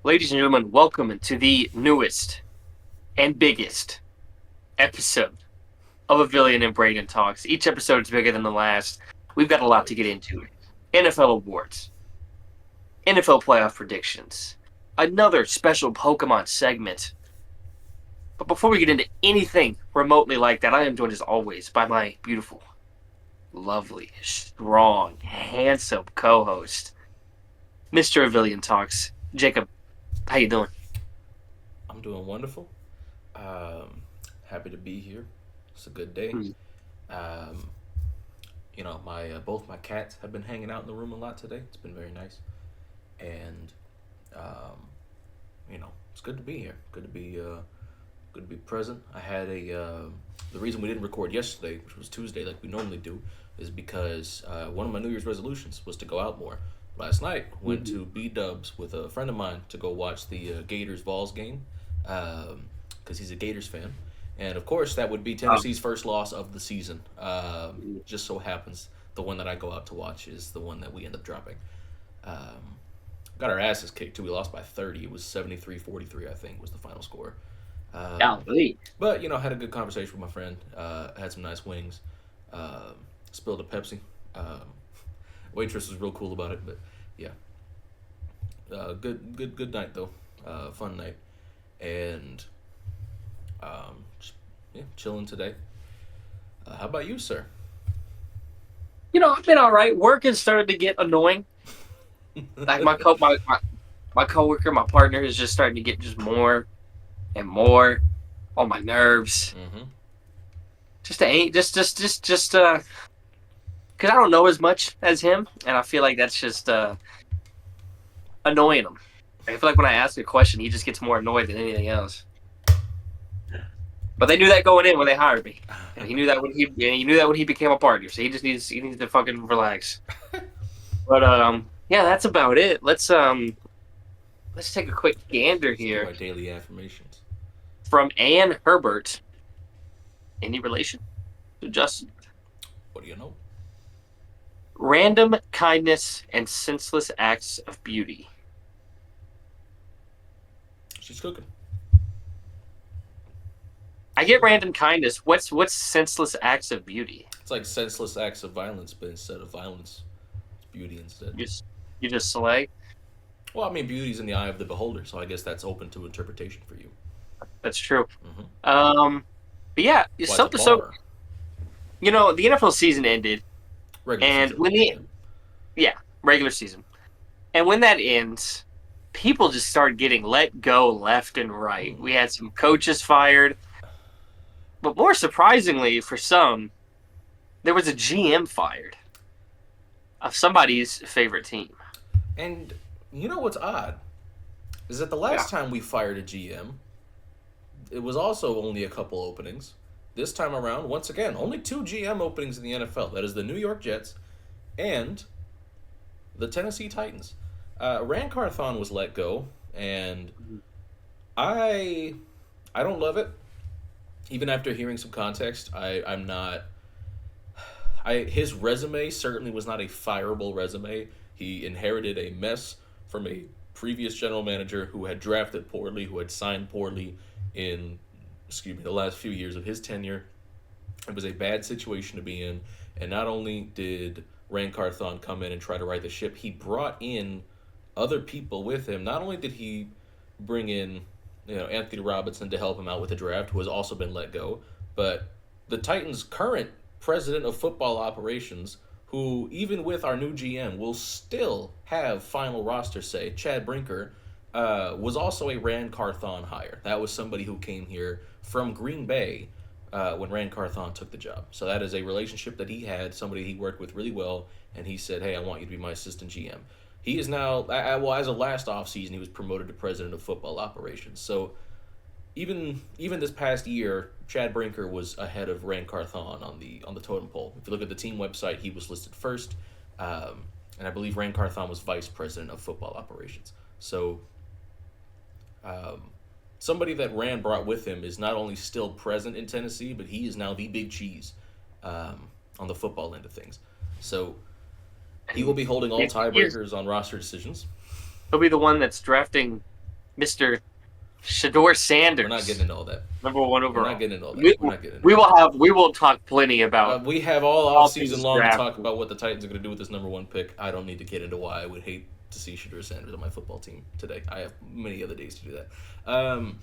Ladies and gentlemen, welcome to the newest and biggest episode of Avillion and Brayden Talks. Each episode is bigger than the last. We've got a lot to get into. NFL awards, NFL playoff predictions, another special Pokemon segment. But before we get into anything remotely like that, I am joined as always by my beautiful, lovely, strong, handsome co-host, Mr. Avillion Talks. Jacob, how you doing? I'm doing wonderful. Um, Happy to be here. It's a good day. Hmm. Um, my both my cats have been hanging out in the room a lot today. It's been very nice, and um, it's good to be here. Good to be present. I had a the reason we didn't record yesterday, which was Tuesday, like we normally do, is because one of my New Year's resolutions was to go out more. Last night, went to B Dubs with a friend of mine to go watch the Gators Vols game, because he's a Gators fan, and of course that would be Tennessee's first loss of the season. Just so happens the one that I go out to watch is the one that we end up dropping. Um, Got our asses kicked too. We lost by 30. It was 73-43, I think, was the final score. Um, Golly. but had a good conversation with my friend. Had some nice wings. Um, Spilled a Pepsi. Um, Waitress was real cool about it, but yeah, good night though. Fun night, and just, yeah, chilling today. How about you, sir? I've been all right. Work has started to get annoying. Like my coworker, my partner is just starting to get just more and more on my nerves. Mm-hmm. Just to ain't just because I don't know as much as him, and I feel like that's just annoying him. I feel like when I ask a question, he just gets more annoyed than anything else. But they knew that going in when they hired me, and he knew that when he became a partner. So he needs to fucking relax. But yeah, that's about it. Let's take a quick gander Let's do here our daily affirmations. from Ann Herbert. Any relation to Justin? What do you know? Random kindness and senseless acts of beauty. She's cooking. I get random kindness. What's senseless acts of beauty? It's like senseless acts of violence, but instead of violence, it's beauty instead. You just you just slay. Well, I mean, beauty's in the eye of the beholder, so I guess that's open to interpretation for you. That's true. Mm-hmm. Um, but yeah, Well, it's a something. So bar. the NFL season ended, Regular and season. when the Yeah. yeah regular season, and when that ends, people just started getting let go left and right. Hmm. We had some coaches fired, but more surprisingly for some, there was a GM fired of somebody's favorite team. And you know what's odd is that the Yeah. last time we fired a GM, it was also only a couple openings. This time around, once again, only two GM openings in the NFL. That is the New York Jets and the Tennessee Titans. Rand Carthon was let go, and I I don't love it. Even after hearing some context, I'm not. His resume certainly was not a fireable resume. He inherited a mess from a previous general manager who had drafted poorly, who had signed poorly in the last few years of his tenure. It was a bad situation to be in, and not only did Rand Carthon come in and try to right the ship, he brought in other people with him. Not only did he bring in, Anthony Robinson to help him out with the draft, who has also been let go, but the Titans' current president of football operations, who even with our new GM will still have final roster say, Chad Brinker, was also a Rand Carthon hire. That was somebody who came here from Green Bay when Rand Carthon took the job. So that is a relationship that he had, somebody he worked with really well, and he said, "Hey, I want you to be my assistant GM." He is now, well, as of last offseason, he was promoted to president of football operations. So even this past year, Chad Brinker was ahead of Rand Carthon on the totem pole. If you look at the team website, he was listed first, and I believe Rand Carthon was vice president of football operations. So um, somebody that Rand brought with him is not only still present in Tennessee, but he is now the big cheese on the football end of things. So he will And be holding all next year's tiebreakers on roster decisions. he'll be the one that's drafting. Mr. Shador We're not getting Sanders, into all that. number one We're not overall. getting into all that. We, We're not getting into we all that. will have we will talk plenty about We have all off all season things long to draft. talk about what the Titans are going to do with this number one pick. I don't need to get into why I would hate to see Shador Sanders on my football team today. I have many other days to do that.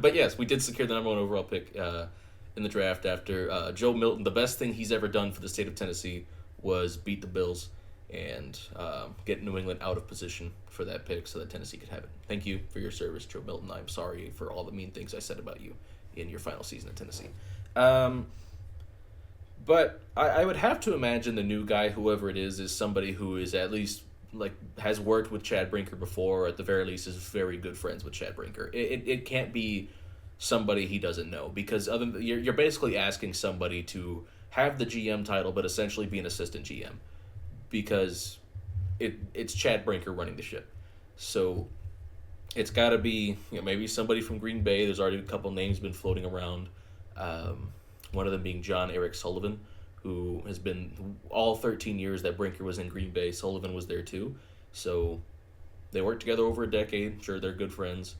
But yes, we did secure the number one overall pick in the draft after Joe Milton. The best thing he's ever done for the state of Tennessee was beat the Bills and get New England out of position for that pick so that Tennessee could have it. Thank you for your service, Joe Milton. I'm sorry for all the mean things I said about you in your final season at Tennessee. Um, but I would have to imagine the new guy, whoever it is somebody who is at least like has worked with Chad Brinker before, or at the very least is very good friends with Chad Brinker. It can't be somebody he doesn't know because you're basically asking somebody to have the GM title but essentially be an assistant GM because it's Chad Brinker running the ship. So it's got to be maybe somebody from Green Bay. There's already a couple names been floating around. Um, One of them being John Eric Sullivan, who has been all 13 years that Brinker was in Green Bay. Sullivan was there too, so they worked together over a decade. Sure, they're good friends.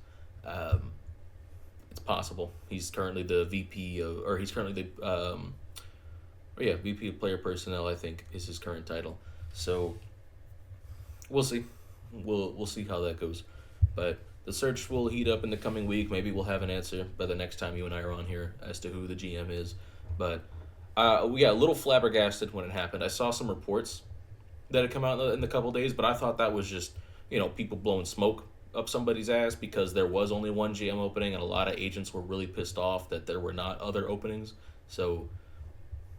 Um, it's possible. He's currently the VP of, or he's currently the VP of Player Personnel. I think is his current title. So we'll see. We'll see how that goes. But the search will heat up in the coming week. Maybe we'll have an answer by the next time you and I are on here as to who the GM is. But we got a little flabbergasted when it happened. I saw some reports that had come out in the couple days, but I thought that was just people blowing smoke up somebody's ass because there was only one GM opening and a lot of agents were really pissed off that there were not other openings. So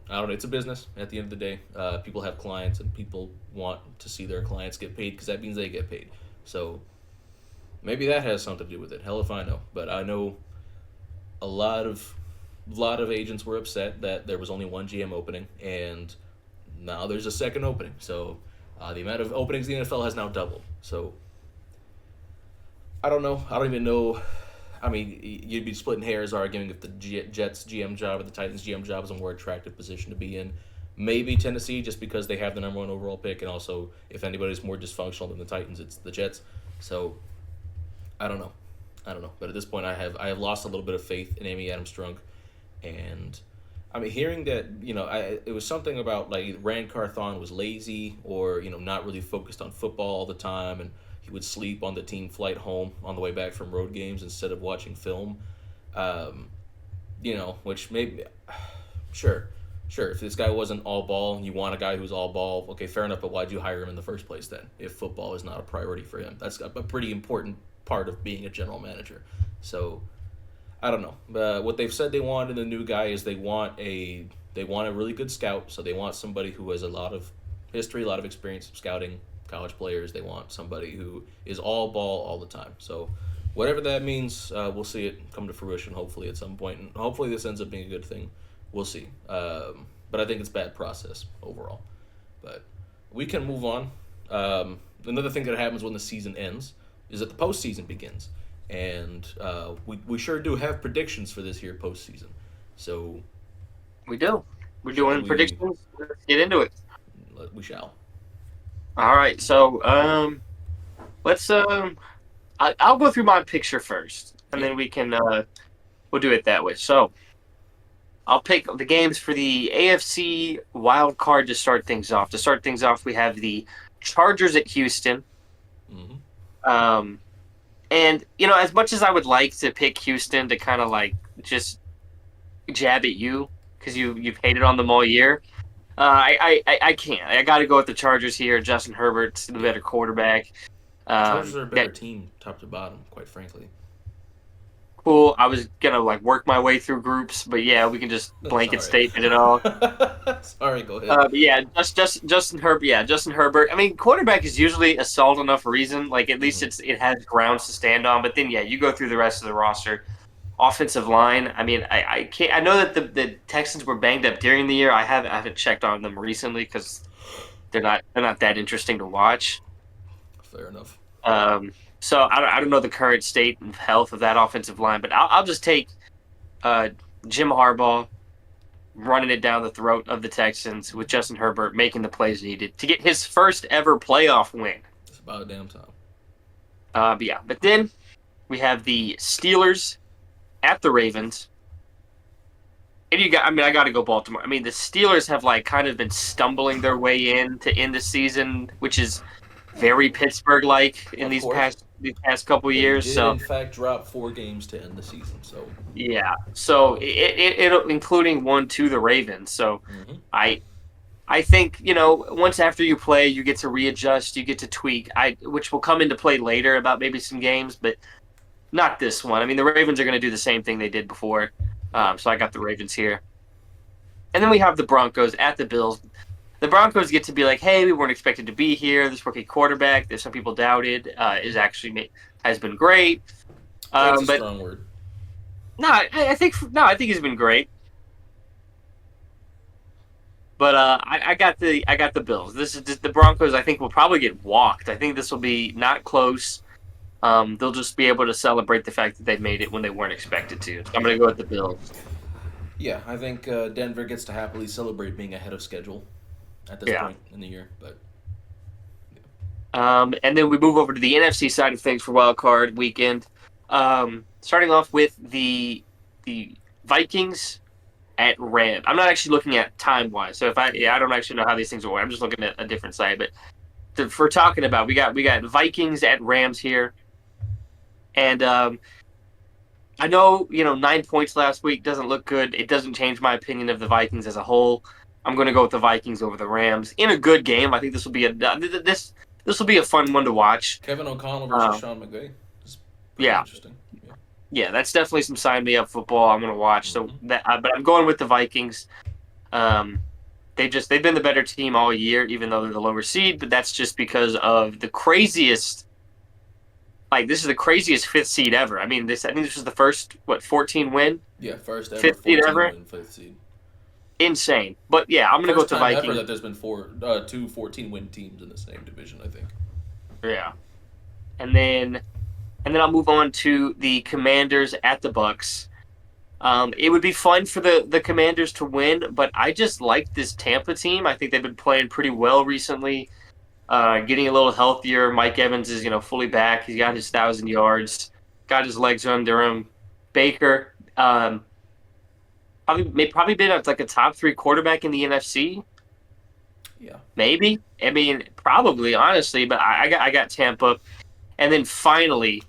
I don't know. It's a business at the end of the day. People have clients and people want to see their clients get paid because that means they get paid. So maybe that has something to do with it. Hell if I know. But I know a lot of agents were upset that there was only one GM opening, and now there's a second opening. So the amount of openings the NFL has now doubled. So I don't know. I don't even know. I mean, you'd be splitting hairs arguing if the Jets GM job or the Titans GM job is a more attractive position to be in. Maybe Tennessee, just because they have the number one overall pick, and also if anybody's more dysfunctional than the Titans, it's the Jets. So I don't know. But at this point, I have lost a little bit of faith in Amy Adams Strunk, and I mean, hearing that it was something about like Rand Carthon was lazy or not really focused on football all the time, and he would sleep on the team flight home on the way back from road games instead of watching film. Um, which maybe sure. Sure, if this guy wasn't all ball, you want a guy who's all ball, okay, fair enough, but why'd you hire him in the first place then? If football is not a priority for him. That's a pretty important part of being a general manager. So, I don't know. What they've said they want in the new guy is they want a really good scout, so they want somebody who has a lot of history, a lot of experience scouting college players. They want somebody who is all ball all the time. So, whatever that means, we'll see it come to fruition hopefully at some point, and hopefully this ends up being a good thing. We'll see. But I think it's bad process overall. But we can move on. Another thing that happens when the season ends is that the postseason begins. And we sure do have predictions for this here postseason. So We do. We're doing predictions. Let's get into it. we shall. All right. So let's I'll go through my picture first, and Yep. then we'll do it that way. So I'll pick the games for the AFC wild card to start things off. To start things off, we have the Chargers at Houston. Mm-hmm. And as much as I would like to pick Houston to kind of like just jab at you because you've hated on them all year, I can't. I got to go with the Chargers here. Justin Herbert's the better quarterback. Chargers are a better That team, top to bottom, quite frankly. cool. I was gonna like work my way through groups, but yeah, we can just blanket Sorry. statement it all. Sorry, go ahead. But yeah, just Justin Herbert. Yeah, Justin Herbert. I mean, quarterback is usually a solid enough reason. Like at least it has grounds to stand on. But then yeah, you go through the rest of the roster. Offensive line. I mean, I can't. I know that the Texans were banged up during the year. I haven't checked on them recently because they're not that interesting to watch. Fair enough. So I don't know the current state of health of that offensive line, but I'll just take uh, Jim Harbaugh running it down the throat of the Texans with Justin Herbert making the plays needed to get his first ever playoff win. It's about damn time. But then We have the Steelers at the Ravens. And I got to go Baltimore. I mean, the Steelers have like kind of been stumbling their way in to end the season, which is very Pittsburgh like in Of course, these past couple they years. did So in fact drop 4 games to end the season. So, yeah, so it including one to the Ravens. So hmm I I think once after you play, you get to readjust, you get to tweak. Which will come into play later about maybe some games, but not this one. I mean, the Ravens are going to do the same thing they did before. yeah, So I got the Ravens here. And then we have the Broncos at the Bills. The Broncos get to be like, hey, we weren't expected to be here. This rookie quarterback that some people doubted is hmm actually has been great. great's a But strong word. no, I think he's been great. But I got the Bills. This is just, the Broncos. I think will probably get walked. I think this will be not close. They'll just be able to celebrate the fact that they made it when they weren't expected to. So I'm going to go with the Bills. Yeah, I think Denver gets to happily celebrate being ahead of schedule at this Yeah. point in the year. But And then we move over to the NFC side of things for Wild Card Weekend. Starting off with the Vikings at Rams. I'm not actually looking at time wise, so I don't actually know how these things work. I'm just looking at a different site. But for talking about, we got Vikings at Rams here, and I know 9 points last week doesn't look good. It doesn't change my opinion of the Vikings as a whole. I'm going to go with the Vikings over the Rams in a good game. I think this will be this will be a fun one to watch. Kevin O'Connell versus Uh, Sean McVay is pretty yeah, interesting. Yeah. yeah, that's definitely some sign me up football I'm going to watch. So hmm but I'm going with the Vikings. Um, they've been the better team all year, even though they're the lower seed. But that's just because of the craziest. Like this is the craziest fifth seed ever. I think this was the first 14 win Yeah, first ever fifth seed 14 ever. win fifth seed. Insane. But yeah, I'm gonna go First with the time ever Vikings. that there's been two 14 win teams in the same division. I think. Yeah, and then I'll move on to the Commanders at the Bucks. It would be fun for the Commanders to win, but I just like this Tampa team. I think they've been playing pretty well recently. Getting a little healthier. Mike Evans is fully back. He's got his 1,000 yards. Got his legs under him. Baker. Probably been like a top three quarterback in the NFC. Yeah. Maybe. I mean, probably honestly, but I got Tampa, and then finally,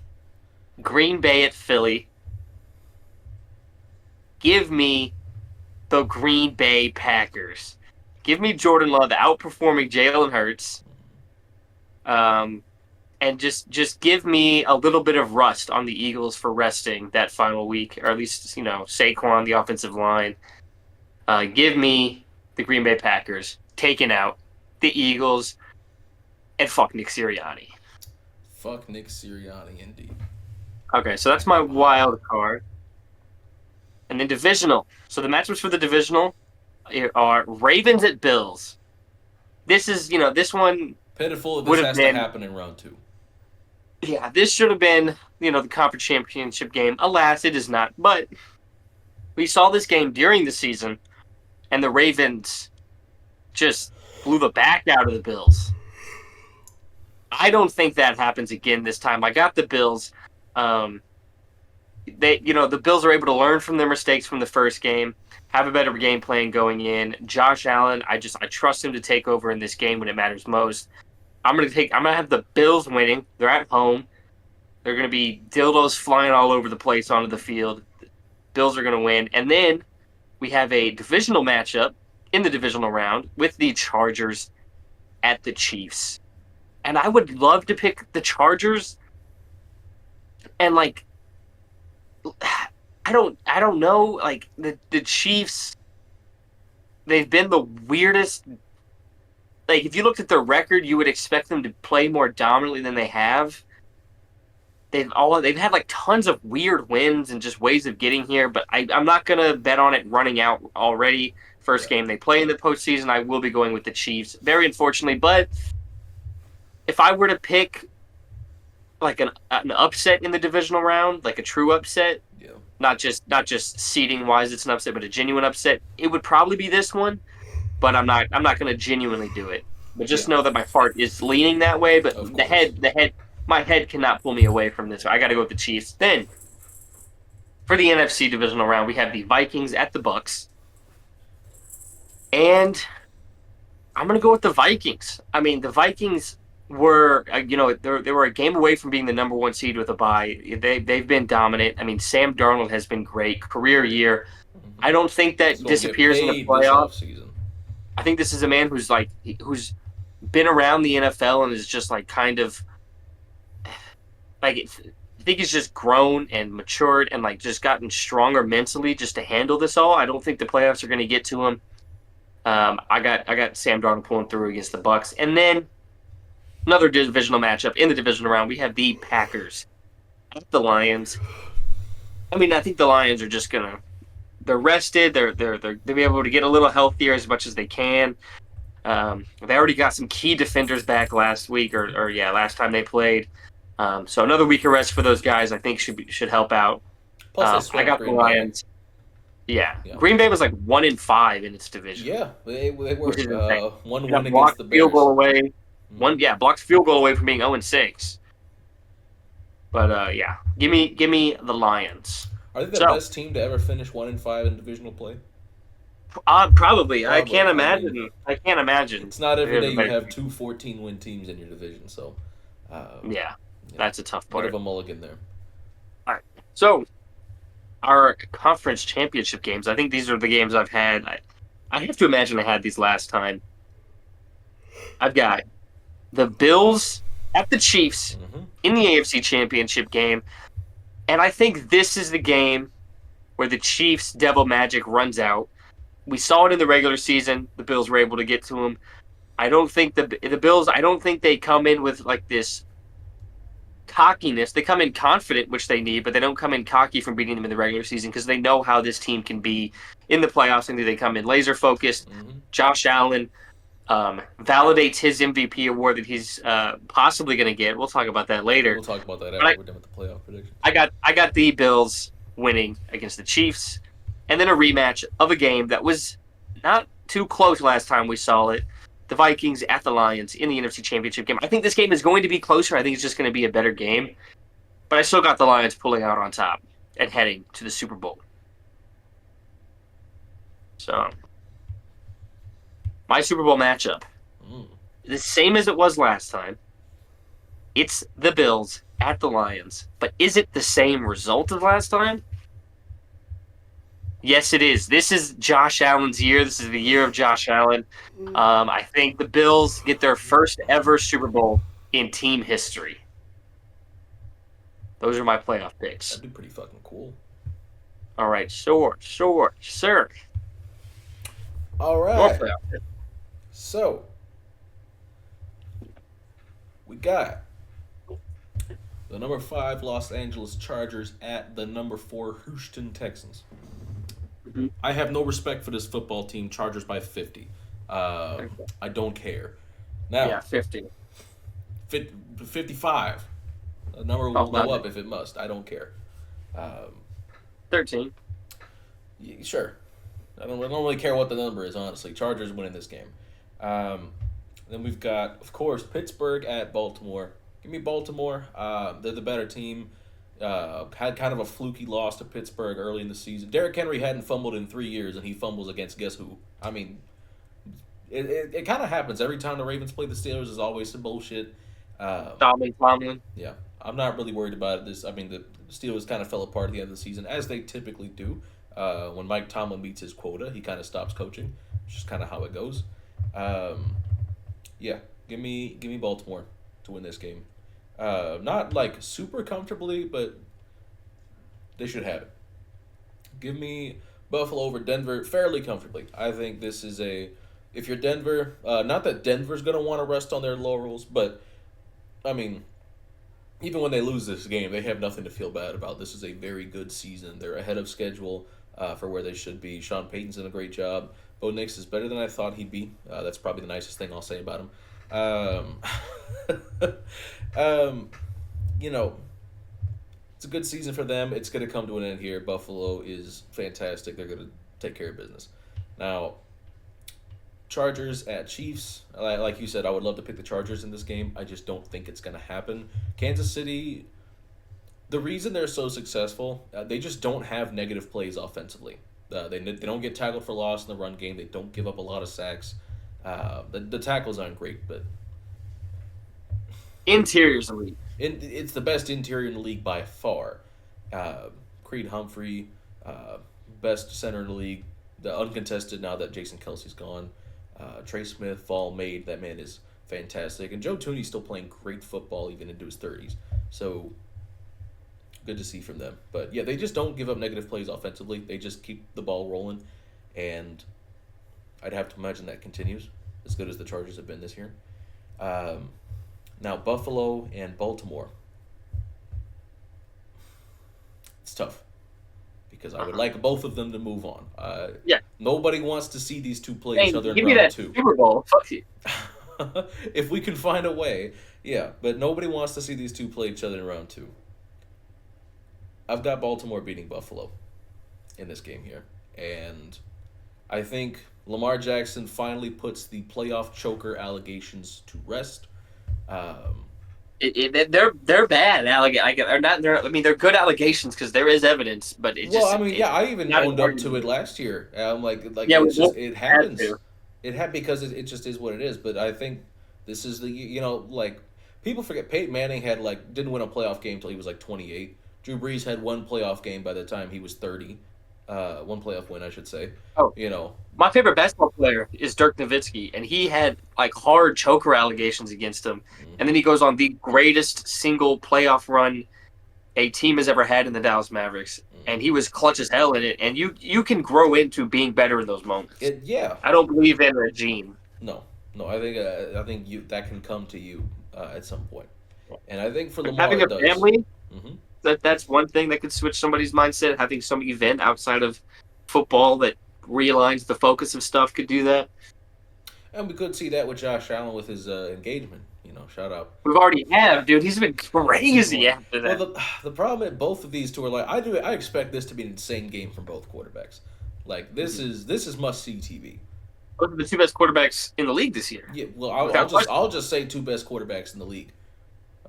Green Bay at Philly. Give me the Green Bay Packers. Give me Jordan Love outperforming Jalen Hurts. Um, and just give me a little bit of rust on the Eagles for resting that final week, or at least Saquon, the offensive line. Give me the Green Bay Packers taking out the Eagles and fuck Nick Sirianni. Fuck Nick Sirianni, indeed. Okay, so that's my wild card. And then divisional. So the matchups for the divisional are Ravens at Bills. This is, this one Pitiful if would this have has to been, happen in round two. yeah, this should have been, the conference championship game. Alas, it is not. But we saw this game during the season, and the Ravens just blew the back out of the Bills. I don't think that happens again this time. I got the Bills. The Bills are able to learn from their mistakes from the first game, have a better game plan going in. Josh Allen, I trust him to take over in this game when it matters most. I'm gonna have the Bills winning. They're at home. They're gonna be dildos flying all over the place onto the field. Bills are gonna win. And then we have a divisional matchup in the divisional round with the Chargers at the Chiefs. And I would love to pick the Chargers and I don't know, like the Chiefs, they've been the weirdest. Like if you looked at their record, you would expect them to play more dominantly than they have. They've had like tons of weird wins and just ways of getting here, but I'm not gonna bet on it running out already. First Yeah. game they play in the postseason, I will be going with the Chiefs. Very unfortunately, but if I were to pick like an upset in the divisional round, like a true upset, Yeah. not just seeding wise, it's an upset, but a genuine upset, it would probably be this one. But I'm not going to genuinely do it. But just Yeah. know that my heart is leaning that way. But Of course. the head my head cannot pull me away from this. I got to go with the Chiefs. Then for the NFC divisional round, we have the Vikings at the Bucks, and I'm going to go with the Vikings. I mean, the Vikings were, they were a game away from being the number one seed with a bye. They've been dominant. I mean, Sam Darnold has been great, career year. I don't think He's that gonna get disappears in the paid this playoffs. offseason. I think this is a man who's been around the NFL and is just like kind of like I think he's just grown and matured and like just gotten stronger mentally just to handle this all. I don't think the playoffs are going to get to him. I got Sam Darnold pulling through against the Bucks, and then another divisional matchup in the divisional round. We have the Packers at the Lions. I mean, I think the Lions are just gonna they're rested. They'll be able to get a little healthier as much as they can. They already got some key defenders back last week, or yeah, last time they played. So another week of rest for those guys, I think should help out. Plus, they I swept got the Green Bay. Lions. Yeah, Yeah. Green Bay was like 1-5 in its division, Yeah, they which were is insane. one They win got against blocked the field goal Bears. away. Hmm. Blocked field goal away from being 0-6. But yeah, give me the Lions. Are they the So best team to ever finish 1-5 in divisional play? probably I Probably. can't I mean, imagine. I can't imagine. it's not every There's day a you better have team. two 14-win teams in your division, so Yeah, yeah, that's a tough bit of part. a mulligan there. All right, so our conference championship games. I think these are the games I've had. I have to imagine I had these last time. I've got the Bills at the Chiefs Hmm. in the AFC Championship game, and I think this is the game where the Chiefs' devil magic runs out. We saw it in the regular season. The Bills were able to get to them. I don't think the Bills. I don't think they come in with like this cockiness. They come in confident, which they need, but they don't come in cocky from beating them in the regular season because they know how this team can be in the playoffs, and they come in laser focused. Hmm. Josh Allen validates his MVP award that he's possibly going to get. We'll talk about that later. We'll talk about that But after we're done with the playoff predictions. I got the Bills winning against the Chiefs, and then a rematch of a game that was not too close last time we saw it. The Vikings at the Lions in the NFC Championship game. I think this game is going to be closer. I think it's just going to be a better game, but I still got the Lions pulling out on top and heading to the Super Bowl. So my Super Bowl matchup, Mm. the same as it was last time. It's the Bills at the Lions, but is it the same result as last time? Yes, it is. This is Josh Allen's year. This is the year of Josh Allen. I think the Bills get their first ever Super Bowl in team history. Those are my playoff picks. That'd be pretty fucking cool. All right, sure, sir. All Your right. playoff pick. So we got the number 5 Los Angeles Chargers at the number 4 Houston Texans. Mhm. I have no respect for this football team. Chargers by 50. I don't care. Now, Yeah, 50. 55. The number Oh, will go up if it must. I don't care. Um, 13. sure. I don't really care what the number is, honestly. Chargers winning this game. Then we've got, of course, Pittsburgh at Baltimore. Give me Baltimore. They're the better team. Had kind of a fluky loss to Pittsburgh early in the season. Derrick Henry hadn't fumbled in 3 years, and he fumbles against guess who? I mean, it kind of happens every time the Ravens play the Steelers. Is always some bullshit. Tomlin. Yeah, I'm not really worried about this. I mean, the Steelers kind of fell apart at the end of the season, as they typically do. When Mike Tomlin meets his quota, he kind of stops coaching, which is kind of how it goes. Yeah, give me Baltimore to win this game. Not like super comfortably, but they should have it. Give me Buffalo over Denver fairly comfortably. I think this is if you're Denver, not that Denver's going to want to rest on their laurels, but I mean, even when they lose this game, they have nothing to feel bad about. This is a very good season. They're ahead of schedule for where they should be. Sean Payton's done a great job. Bo Nix is better than I thought he'd be. That's probably the nicest thing I'll say about him. You know, it's a good season for them. It's going to come to an end here. Buffalo is fantastic. They're going to take care of business. Now, Chargers at Chiefs. Like you said, I would love to pick the Chargers in this game. I just don't think it's going to happen. Kansas City, the reason they're so successful, they just don't have negative plays offensively. They don't get tackled for loss in the run game. They don't give up a lot of sacks. The tackles aren't great, but Interior's elite. it's the best interior in the league by far. Creed Humphrey, best center in the league, the uncontested now that Jason Kelsey's gone. Trey Smith, Fall made, that man is fantastic. And Joe Tooney's still playing great football even into his 30s. So good to see from them. But yeah, they just don't give up negative plays offensively. They just keep the ball rolling. And I'd have to imagine that continues as good as the Chargers have been this year. Now, Buffalo and Baltimore. It's tough because I would like both of them to move on. Yeah. Nobody wants to see these two play Hey, each other give in me round that two. Super Bowl. Fuck you. If we can find a way, yeah. But nobody wants to see these two play each other in round two. I've got Baltimore beating Buffalo in this game here. And I think Lamar Jackson finally puts the playoff choker allegations to rest. They're bad. They're not. I mean, they're good allegations because there is evidence, but it Well, just. I mean, yeah, I even not an owned up to argument. it last year. Yeah, It's we just it had happens. to. It had because it just is what it is. But I think this is the like people forget Peyton Manning had didn't win a playoff game until he was 28. Drew Brees had one playoff game by the time he was 30. One playoff win, I should say. Oh, You know, my favorite basketball player is Dirk Nowitzki, and he had hard choker allegations against him, and then he goes on the greatest single playoff run a team has ever had in the Dallas Mavericks, and he was clutch as hell in it. And you can grow into being better in those moments. yeah. I don't believe in a gene. No, no. I think you that can come to you at some point, and I think for Lamar Having it a does. family, Hmm. that's one thing that could switch somebody's mindset. Having some event outside of football that realigns the focus of stuff could do that. And we could see that with Josh Allen with his engagement. Shout out. We've already have, dude. He's been crazy after Well, that. the problem at both of these two are I expect this to be an insane game from both quarterbacks. This is must see TV. Those are the two best quarterbacks in the league this year. Yeah, well, Without question. I'll just say two best quarterbacks in the league.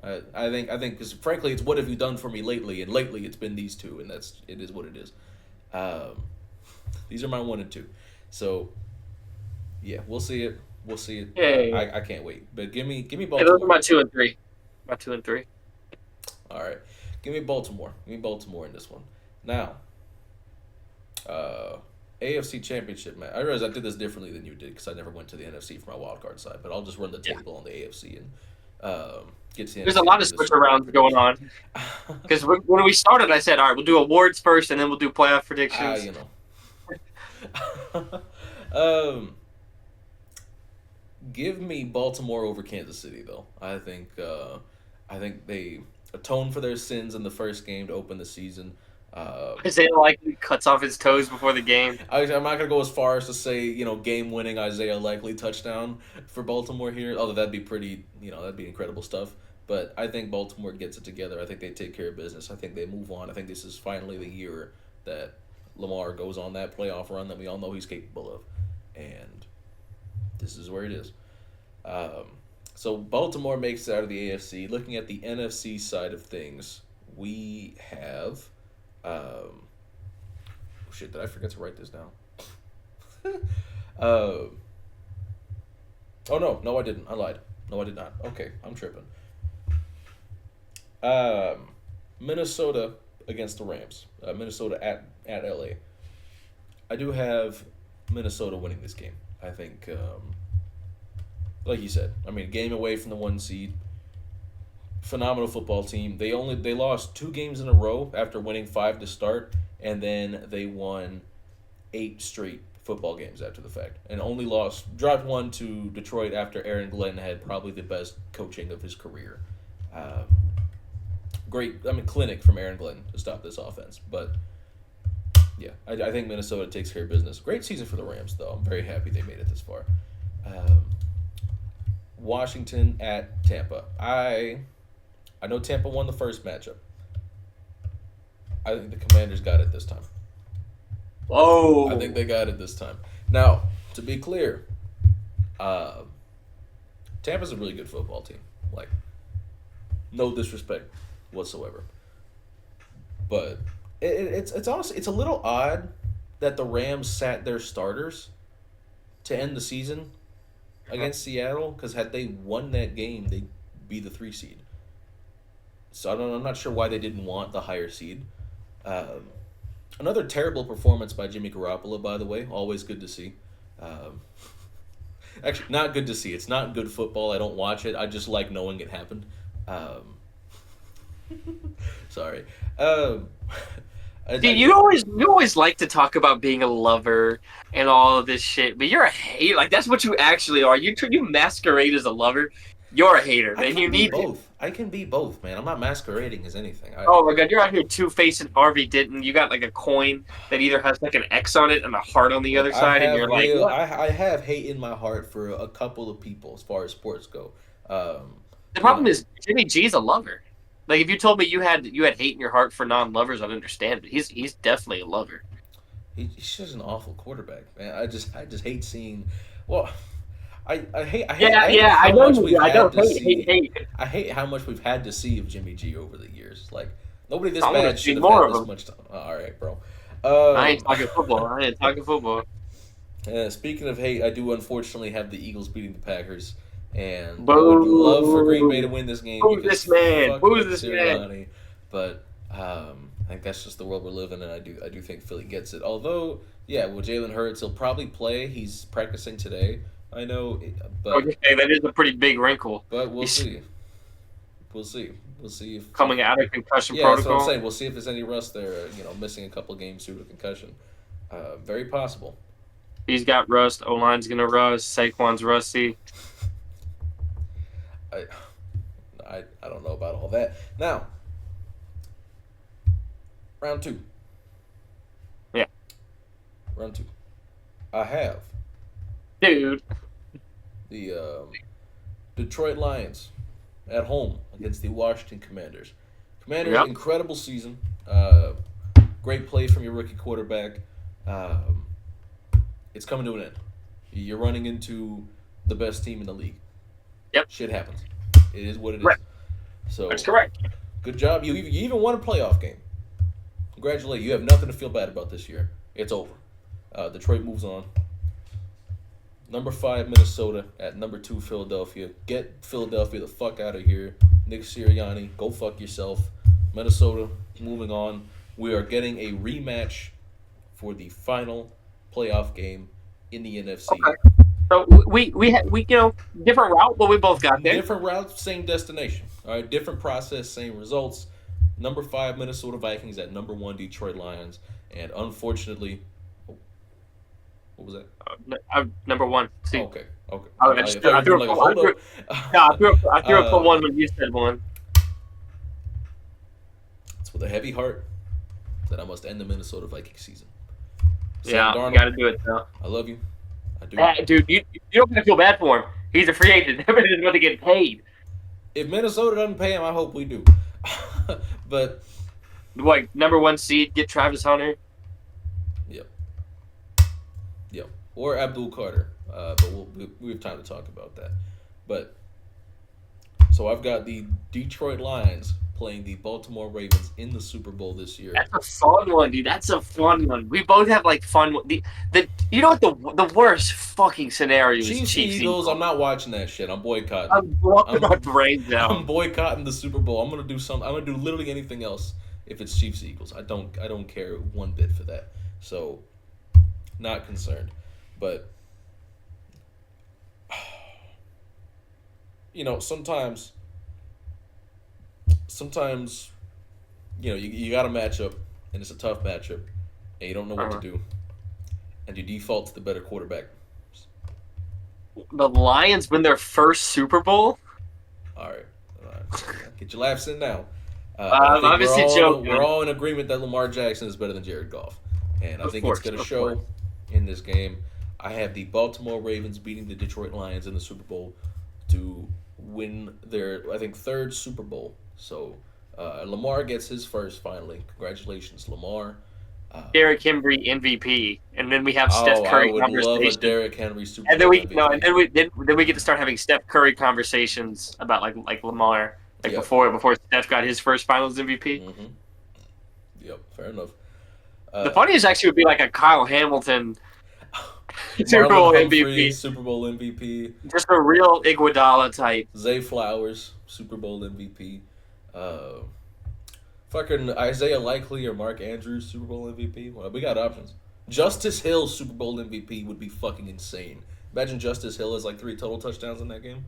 I think because frankly it's what have you done for me lately, and lately it's been these two, and it is what it is. These are my 1 and 2, so yeah, we'll see it. We'll see it. Yeah. I can't wait. But give me Hey, Baltimore. those are my 2 and 3. My 2 and 3. All right, give me Baltimore. Give me Baltimore in this one. Now, AFC Championship match. I realize I did this differently than you did because I never went to the NFC for my wild card side. But I'll just run the table on the AFC and get to the There's NFC a lot of for this switch arounds going on. Because when we started, I said, all right, we'll do awards first, and then we'll do playoff predictions. Give me Baltimore over Kansas City though. I think they atone for their sins in the first game to open the season. Isaiah Likely cuts off his toes before the game. I'm not gonna go as far as to say game winning Isaiah Likely touchdown for Baltimore here. Although that'd be pretty that'd be incredible stuff. But I think Baltimore gets it together. I think they take care of business. I think they move on. I think this is finally the year that Lamar goes on that playoff run that we all know he's capable of, and this is where it is. So Baltimore makes it out of the AFC. Looking at the NFC side of things, we have. Shit, did I forget to write this down? Oh no, I didn't. I lied. No, I did not. Okay, I'm tripping. Minnesota against the Rams. Minnesota at LA. I do have Minnesota winning this game. I think, like you said, game away from the 1 seed. Phenomenal football team. They lost 2 games in a row after winning 5 to start, and then they won 8 straight football games after the fact, and dropped 1 to Detroit after Aaron Glenn had probably the best coaching of his career. Great, clinic from Aaron Glenn to stop this offense, but yeah, I think Minnesota takes care of business. Great season for the Rams, though. I'm very happy they made it this far. Washington at Tampa. I know Tampa won the first matchup. I think the Commanders got it this time. Whoa. I think they got it this time. Now, to be clear, Uh, Tampa's a really good football team. Like, no disrespect whatsoever. But it's honestly it's a little odd that the Rams sat their starters to end the season against Seattle because had they won that game, they'd be the 3 seed. So I'm not sure why they didn't want the higher seed. Um, Another terrible performance by Jimmy Garoppolo, by the way. Always good to see. Um, Actually, not good to see. It's not good football. I don't watch it. I just like knowing it happened. Um, Sorry. Um, Dude, you always like to talk about being a lover and all of this shit, but you're a hater. Like that's what you actually are. You masquerade as a lover. You're a hater, I man. can You be need to. both. I can be both, man. I'm not masquerading as anything. Oh my god, you're out here two-facing Harvey Denton. You got like a coin that either has like an X on it and a heart on the Look, other I side, and have you're like, real. what? I have hate in my heart for a couple of people as far as sports go. Um, The you problem know, is Jimmy G's a lover. Like if you told me you had hate in your heart for non-lovers, I'd understand. But he's definitely a lover. he's just an awful quarterback, man. I just hate seeing. Well, Yeah, I hate yeah, I how know much you do. we've I had don't to hate, hate, see. hate. I hate how much we've had to see of Jimmy G over the years. Like nobody this I want to bad see should have more had of this him. much time. All right, bro. I ain't Um, talking football. I ain't talking football. Speaking of hate, I do unfortunately have the Eagles beating the Packers, and I would love for Green Bay to Boo! win this game Who's because this man? fuck Who's Nick this man? Sirianni. But I think that's just the world we're living in. I do think Philly gets it. Although, yeah, with Jalen Hurts, he'll probably play. He's practicing today. I know, but Okay, that is a pretty big wrinkle. we'll He's see. We'll see. We'll see if coming out of concussion yeah, that's what I'm protocol. saying. We'll see if there's any rust there. Missing a couple games due to concussion. Very possible. He's got rust. O line's gonna rust. Saquon's rusty. I I don't know about all that. Now, round two. Yeah, Round two. I have dude. the Detroit Lions at home against the Washington Commanders. Commanders, Yep. incredible season. Great play from your rookie quarterback. Um, it's coming to an end. You're running into the best team in the league. Yep. Shit happens. It is what it is. Right. That's So, correct. good job. You even won a playoff game. Congratulations. You have nothing to feel bad about this year. It's over. Detroit moves on. Number 5, Minnesota. At number 2, Philadelphia. Get Philadelphia the fuck out of here. Nick Sirianni, go fuck yourself. Minnesota, moving on. We are getting a rematch for the final playoff game in the NFC. Okay. So we different route, but we both got there. Different routes, same destination. All right, different process, same results. Number 5, Minnesota Vikings at number 1, Detroit Lions. And unfortunately, what was that? Number one. See, Okay, okay. I I thought you were doing like a hold up. I threw up for one when you said one. It's with a heavy heart that I must end the Minnesota Vikings season. Yeah, Sam you Darnold, got to do it though. I love you. I do. Dude, you don't have to feel bad for him. He's a free agent. Everybody's about to get paid. If Minnesota doesn't pay him, I hope we do. But Like number one seed, get Travis Hunter. yep, yep, or Abdul Carter. But we have time to talk about that. But so I've got the Detroit Lions playing the Baltimore Ravens in the Super Bowl this year. That's a fun one, dude. That's a fun one. We both have like fun. The you know what the worst fucking scenario is? Chiefs Chiefs Eagles. I'm not watching that shit. I'm boycotting. I'm blocking I'm- my brains out. I'm boycotting the Super Bowl. I'm gonna do something. I'm gonna do literally anything else if it's Chiefs Eagles. I don't care one bit for that. So, not concerned. But sometimes you got a matchup and it's a tough matchup and you don't know what to do and you default to the better quarterback. The Lions win their first Super Bowl. All right. Get your laughs in now. I'm obviously joking. We're all in agreement that Lamar Jackson is better than Jared Goff, and I think it's going to show course. in this game. I have the Baltimore Ravens beating the Detroit Lions in the Super Bowl to win their, I think, third Super Bowl. So Lamar gets his first finally. Congratulations, Lamar. Derrick Henry MVP, and then we have Steph Oh, I Curry would love a conversation, Derrick Henry Super and then Bowl we no, and MVP. then we get to start having Steph Curry conversations about like Lamar, like Yep. before Steph got his first Finals MVP. Mm-hmm. Yep. Fair enough. The Uh, funniest actually would be like a Kyle Hamilton Super Marlon Bowl Humphrey MVP, Super Bowl MVP. just a real Iguodala type. Zay Flowers Super Bowl MVP. Uh, Fucking Isaiah Likely or Mark Andrews Super Bowl MVP. Well, we got options. Justice Hill Super Bowl MVP would be fucking insane. Imagine Justice Hill has like 3 total touchdowns in that game.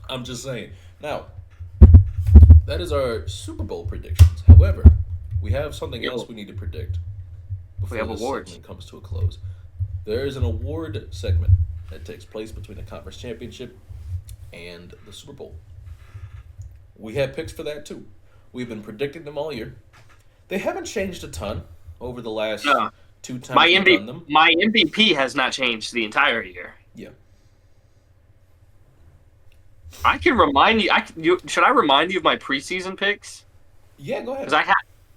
I'm just saying. Now, that is our Super Bowl predictions. However, we have something else we need to predict We before have this awards. segment comes to a close. There is an award segment that takes place between the conference championship and the Super Bowl. We have picks for that too. We've been predicting them all year. They haven't changed a ton over the last No, 2 times we've done them. my MVP has not changed the entire year. Yeah. I can remind you. Should I remind you of my preseason picks? Yeah, go ahead. Because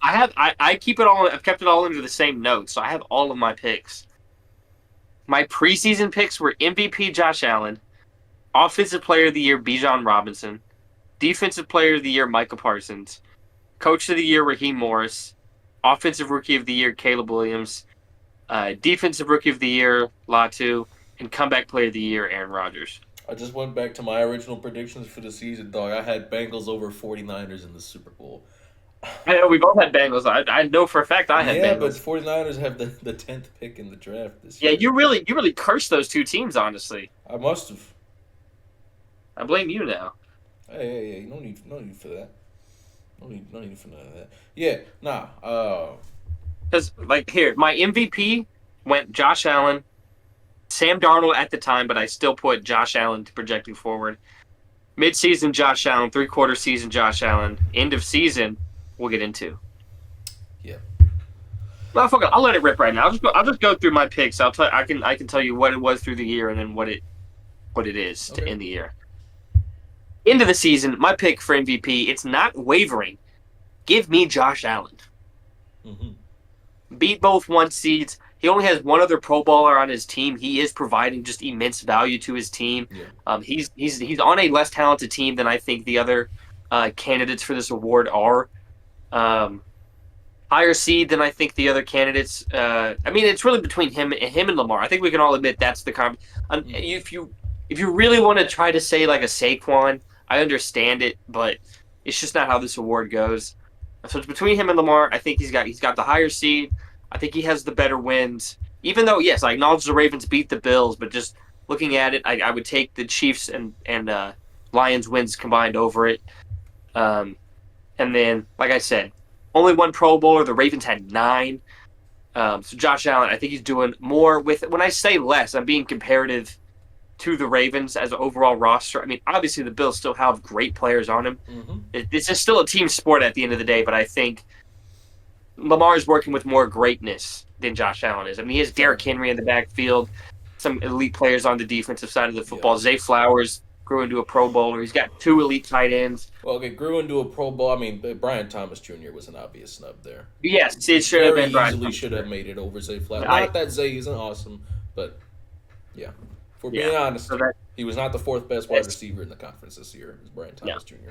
I keep it all. I've kept it all under the same notes, so I have all of my picks. My preseason picks were MVP Josh Allen, Offensive Player of the Year Bijan Robinson, Defensive Player of the Year Micah Parsons, Coach of the Year Raheem Morris, Offensive Rookie of the Year Caleb Williams, Defensive Rookie of the Year Latu, and Comeback Player of the Year Aaron Rodgers. I just went back to my original predictions for the season, dog. I had Bengals over 49ers in the Super Bowl. I know we both had Bengals. I know for a fact I had Yeah, but Bengals. 49ers have the 10th pick in the draft this Yeah, year. you really cursed those two teams. Honestly, I must have. I blame you now. Hey, no need for that. No need for none of that. Yeah, nah. Because like here, my MVP went Josh Allen, Sam Darnold at the time, but I still put Josh Allen projecting forward. Mid-season Josh Allen, three-quarter season Josh Allen, end of season we'll get into. Yeah. Well, fuck it, I'll let it rip right now. I'll just go through my picks. I can tell you what it was through the year and then what it is to end the year. End of the season, my pick for MVP, it's not wavering. Give me Josh Allen. Mm-hmm. Beat both 1 seeds. He only has one other Pro Bowler on his team. He is providing just immense value to his team. Yeah. He's on a less talented team than I think the other candidates for this award are. Higher seed than I think the other candidates. I mean, it's really between him and Lamar. I think we can all admit that's the if you really want to try to say like a Saquon, I understand it, but it's just not how this award goes. So it's between him and Lamar. I think he's got the higher seed. I think he has the better wins. Even though, yes, I acknowledge the Ravens beat the Bills, but just looking at it, I would take the Chiefs and Lions wins combined over it. And then, like I said, only one Pro Bowler. The Ravens had 9. So Josh Allen, I think he's doing more with. When I say less, I'm being comparative to the Ravens as an overall roster. I mean, obviously the Bills still have great players on him. Mm-hmm. It's just still a team sport at the end of the day, but I think Lamar is working with more greatness than Josh Allen is. I mean, he has Derrick Henry in the backfield, some elite players on the defensive side of the football. Yeah. Zay Flowers grew into a Pro Bowler. He's got 2 elite tight ends. Well, okay, grew into a Pro Bowl. I mean, Brian Thomas Jr. was an obvious snub there. Yes, it should have been Brian. Easily should have made it over Zay Flowers. Not that Zay isn't awesome, but yeah. If we're being honest, so he was not the 4th best wide receiver in the conference this year. It was Brian Thomas Jr.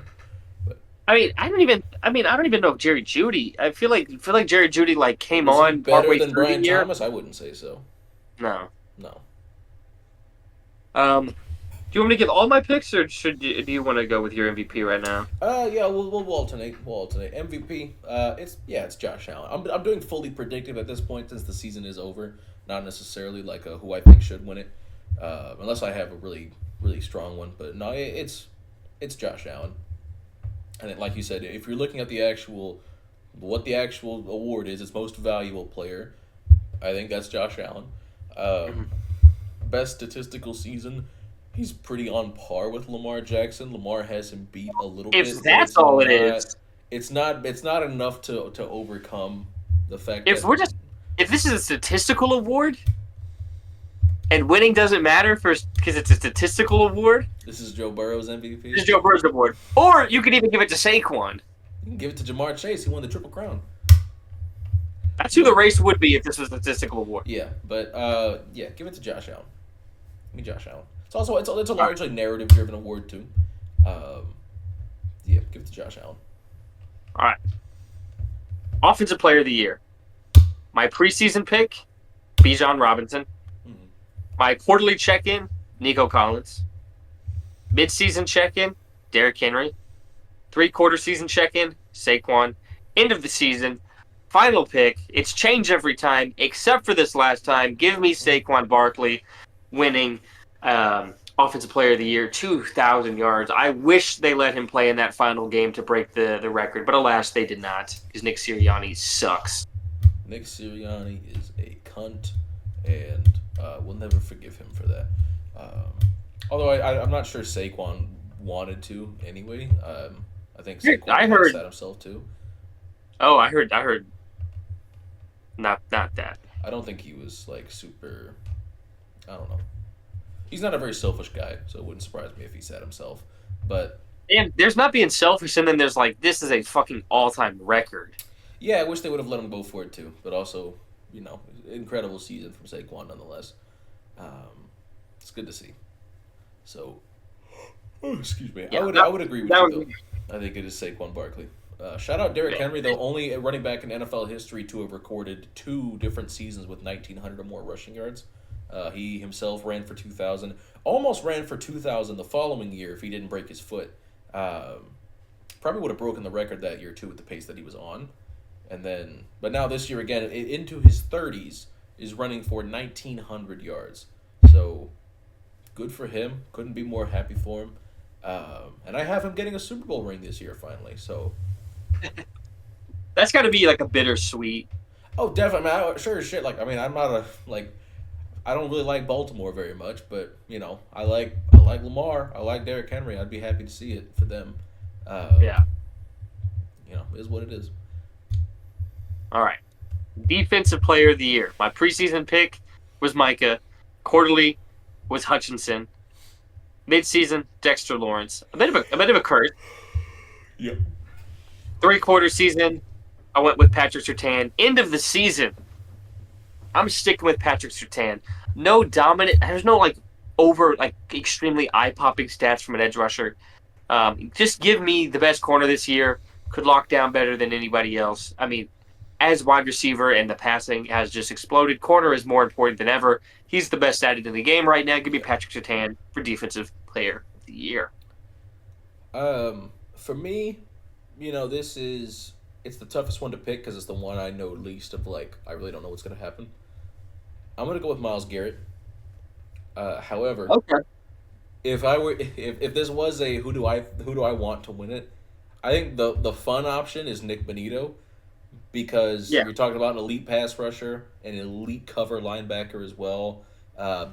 But I mean, I don't even know if Jerry Jeudy. I feel like Jerry Jeudy like came on better partway than through Brian the year. Thomas. I wouldn't say so. No. No. Do you want me to give all my picks, or do you want to go with your MVP right now? Yeah, we'll alternate. We'll alternate. MVP. It's Josh Allen. I'm doing fully predictive at this point since the season is over. Not necessarily like who I think should win it, unless I have a really really strong one. But no, it's Josh Allen. And like you said, if you're looking at what the actual award is, it's most valuable player. I think that's Josh Allen. Best statistical season. He's pretty on par with Lamar Jackson. Lamar has him beat a little bit. If that's all it is, it's not enough to overcome the fact if this is a statistical award and winning doesn't matter because it's a statistical award. This is Joe Burrow's MVP. This is Joe Burrow's award, or you could even give it to Saquon. You can give it to Jamar Chase. He won the Triple Crown. That's who the But race would be if this was a statistical award. yeah, but yeah, give it to Josh Allen. Give me Josh Allen. It's also it's a All right. largely narrative driven award too. Um, yeah, give it to Josh Allen. All right. Offensive Player of the Year. My preseason pick, Bijan Robinson. Mm-hmm. My quarterly check-in, Nico Collins. Mid-season check-in, Derrick Henry. Three-quarter season check-in, Saquon. End of the season, final pick. It's changed every time except for this last time. Give me Saquon Barkley winning Offensive Player of the Year, 2,000 yards. I wish they let him play in that final game to break the record, but alas, they did not because Nick Sirianni sucks. Nick Sirianni is a cunt, and we'll never forgive him for that. Um, although I'm not sure Saquon wanted to anyway. I think Saquon I kind of heard. sat himself too. Oh, I heard. Not that. I don't think he was like super. I don't know. He's not a very selfish guy, so it wouldn't surprise me if he sat himself. But And there's not being selfish, and then there's like this is a fucking all-time record. yeah, I wish they would have let him go for it too. But also, incredible season from Saquon nonetheless. Um, it's good to see. So, oh, excuse me. Yeah, I would agree with that you was though. I think it is Saquon Barkley. Shout out Derrick Henry though, only a running back in NFL history to have recorded two different seasons with 1,900 or more rushing yards. He himself ran for 2,000, almost ran for 2,000 the following year if he didn't break his foot. Probably would have broken the record that year too with the pace that he was on. And then, but now this year again, into his 30s, is running for 1,900 yards. So, good for him. Couldn't be more happy for him. And I have him getting a Super Bowl ring this year finally. So, that's got to be like a bittersweet. oh, definitely. I mean, sure as shit. Like, I mean, I'm not a like. I don't really like Baltimore very much, but I like Lamar. I like Derrick Henry. I'd be happy to see it for them. Yeah. It is what it is. All right. Defensive Player of the Year. My preseason pick was Micah. Quarterly was Hutchinson. Midseason, Dexter Lawrence. A bit of a curse. Yep. Three-quarter season, I went with Patrick Surtain. End of the season, I'm sticking with Patrick Surtain. No dominant. There's no extremely eye-popping stats from an edge rusher. Just give me the best corner this year. Could lock down better than anybody else. I mean, as wide receiver and the passing has just exploded, corner is more important than ever. He's the best at it in the game right now. Give me Patrick Surtain for Defensive Player of the Year. For me, it's the toughest one to pick because it's the one I know least of. Like, I really don't know what's gonna happen. I'm gonna go with Myles Garrett. However, Okay. if this was a who do I want to win it, I think the fun option is Nick Bonito because Yeah. you're talking about an elite pass rusher, an elite cover linebacker as well.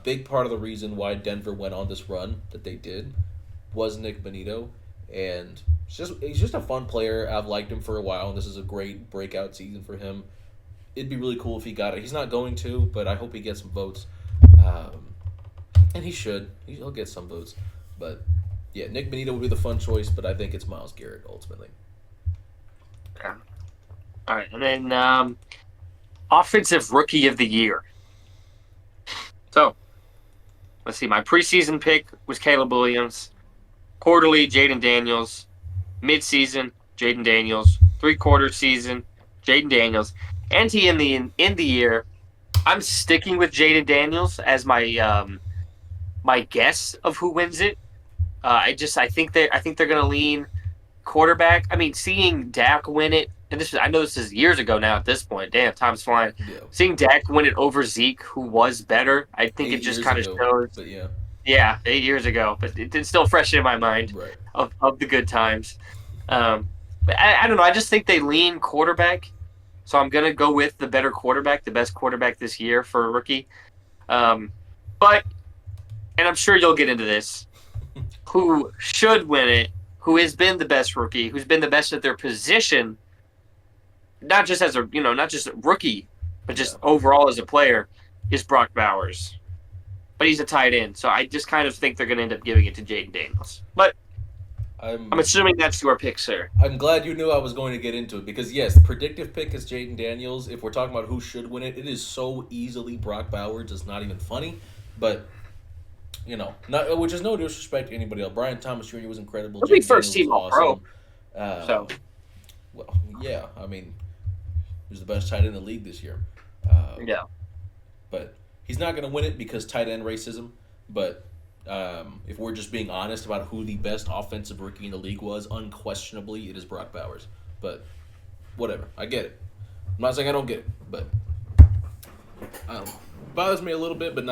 Big part of the reason why Denver went on this run that they did was Nick Bonito, and he's just a fun player. I've liked him for a while, and this is a great breakout season for him. It'd be really cool if he got it. He's not going to, but I hope he gets some votes. And he should. He'll get some votes. But yeah, Nick Bonito would be the fun choice, but I think it's Myles Garrett ultimately. Yeah. All right, and then Offensive Rookie of the Year. So, let's see. My preseason pick was Caleb Williams. Quarterly, Jaden Daniels. Midseason, Jaden Daniels. Three-quarter season, Jaden Daniels. And he in the year, I'm sticking with Jaden Daniels as my guess of who wins it. I think they're gonna lean quarterback. I mean, seeing Dak win it, and I know this is years ago now at this point. Damn, time's flying. Yeah. Seeing Dak win it over Zeke, who was better, I think it 8 just years kind of ago, shows. but yeah. Yeah, 8 years ago, but it's still fresh in my mind Right. of the good times. But I don't know. I just think they lean quarterback, so I'm gonna go with the better quarterback, the best quarterback this year for a rookie. But and I'm sure you'll get into this. Who should win it? Who has been the best rookie? Who's been the best at their position? Not just not just a rookie, but just Yeah. overall as a player, is Brock Bowers. But he's a tight end, so I just kind of think they're going to end up giving it to Jaden Daniels. But I'm assuming that's your pick, sir. I'm glad you knew I was going to get into it because yes, the predictive pick is Jaden Daniels. If we're talking about who should win it, it is so easily Brock Bowers. It's not even funny, but not which is no disrespect to anybody else. Brian Thomas Jr. was incredible. He'll be Jaden first Daniels was team All Pro. awesome. Uh, So well, yeah, I mean, he was the best tight end in the league this year. Uh, yeah. but he's not going to win it because tight end racism. But if we're just being honest about who the best offensive rookie in the league was, unquestionably it is Brock Bowers. But whatever, I get it. I'm not saying I don't get it, but I don't know. Bothers me a little bit, but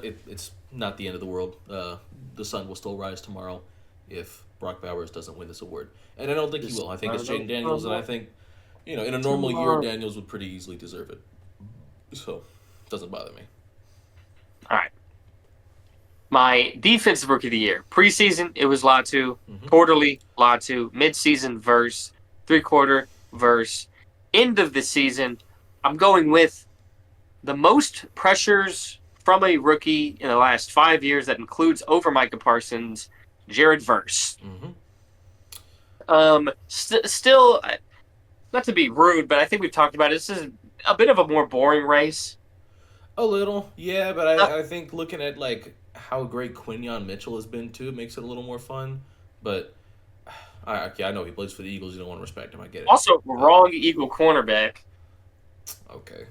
it's not the end of the world. The sun will still rise tomorrow if Brock Bowers doesn't win this award, and I don't think he will. I think it's Jaden Daniels, and I think in a normal year Daniels would pretty easily deserve it. So it doesn't bother me. All right. My defensive rookie of the year. Preseason, it was Latu. Mm-hmm. Quarterly, Latu. Midseason, Verse. 3/4, Verse. End of the season, I'm going with the most pressures from a rookie in the last 5 years that includes over Micah Parsons, Jared Verse. Mm-hmm. Still, not to be rude, but I think we've talked about it. This is a bit of a more boring race. A little, yeah, but I think looking at like how great Quinyon Mitchell has been too, it makes it a little more fun. But I know he plays for the Eagles. You don't want to respect him. I get it. Also, wrong Eagle cornerback. Okay,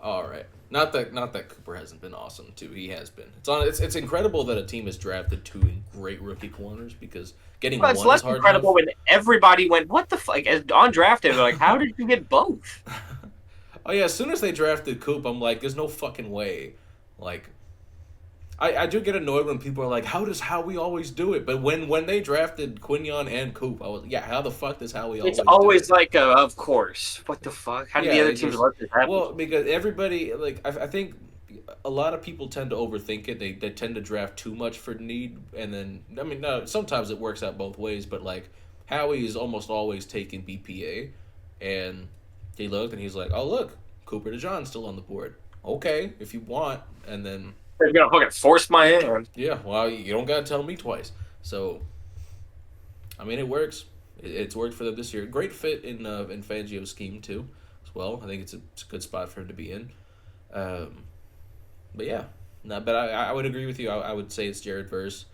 all right. Not that Cooper hasn't been awesome too. He has been. It's incredible that a team has drafted two great rookie corners because getting one It's less is hard incredible enough. when everybody went, "What the fuck?" On draft day, they're like, "How did you get both?" Oh yeah, as soon as they drafted Coop, I'm like, there's no fucking way. Like, I do get annoyed when people are like, how we always do it? But when they drafted Quinyon and Coop, I was how the fuck does Howie always It's do always it? like, of course. What the fuck? How did the other teams let this happen? Well, because everybody like I think a lot of people tend to overthink it. They tend to draft too much for need, and then I mean, no, sometimes it works out both ways. But like Howie is almost always taking BPA, and he looked and he's like, oh look, Cooper DeJohn's still on the board. Okay, if you want, and then They're gonna fucking force my hand. yeah, well, you don't gotta tell me twice. So, I mean, it works. It's worked for them this year. Great fit in Fangio's scheme too, as well. I think it's a good spot for him to be in. But yeah, no, but I would agree with you. I would say it's Jared Verse.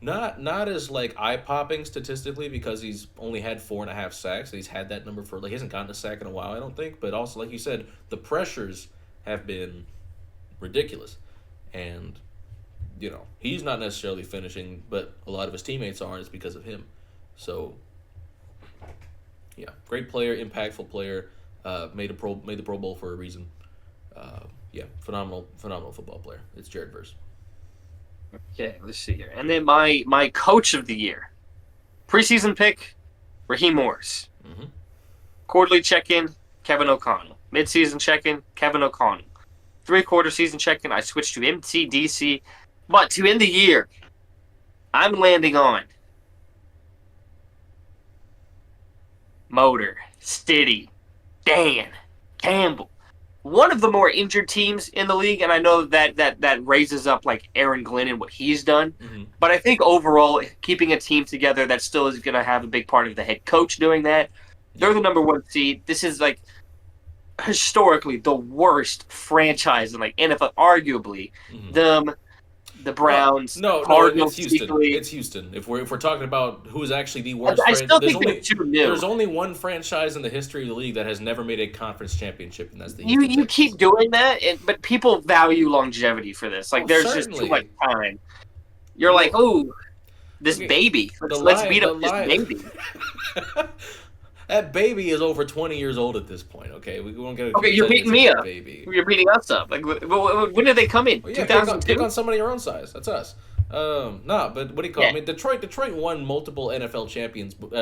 Not as like eye popping statistically because he's only had 4.5 sacks. He's had that number for like he hasn't gotten a sack in a while, I don't think. But also, like you said, the pressures have been ridiculous, and he's not necessarily finishing, but a lot of his teammates are, and it's because of him. So yeah, great player, impactful player. Made the Pro Bowl for a reason. Yeah, phenomenal football player. It's Jared Verse. Okay, let's see here. And then my coach of the year. Preseason pick, Raheem Morris. Mm-hmm. Quarterly check-in, Kevin O'Connell. Mid-season check-in, Kevin O'Connell. 3/4 season check-in, I switched to MTDC. But to end the year, I'm landing on Motor, Stiddy, Dan, Campbell. One of the more injured teams in the league, and I know that raises up like Aaron Glenn and what he's done. Mm-hmm. But I think overall, keeping a team together that still is going to have a big part of the head coach doing that. They're the number one seed. This is like historically the worst franchise in like NFL, arguably. Mm-hmm. The Browns, no, Cardinals, it's Houston. particularly. It's Houston. If we're talking about who's actually the worst, I still think they're too new. There's only one franchise in the history of the league that has never made a conference championship, and that's the You Houston Texans. keep doing that, but people value longevity for this. Like, there's certainly. just too much time. You're like, ooh, this baby. Let's beat up this baby. That baby is over 20 years old at this point. Okay, we won't get. Okay, you're beating me up. Baby. You're beating us up. Like, when did they come in? Well, yeah, 2002. pick on somebody your own size. That's us. But what do you call it? I mean, Detroit won multiple NFL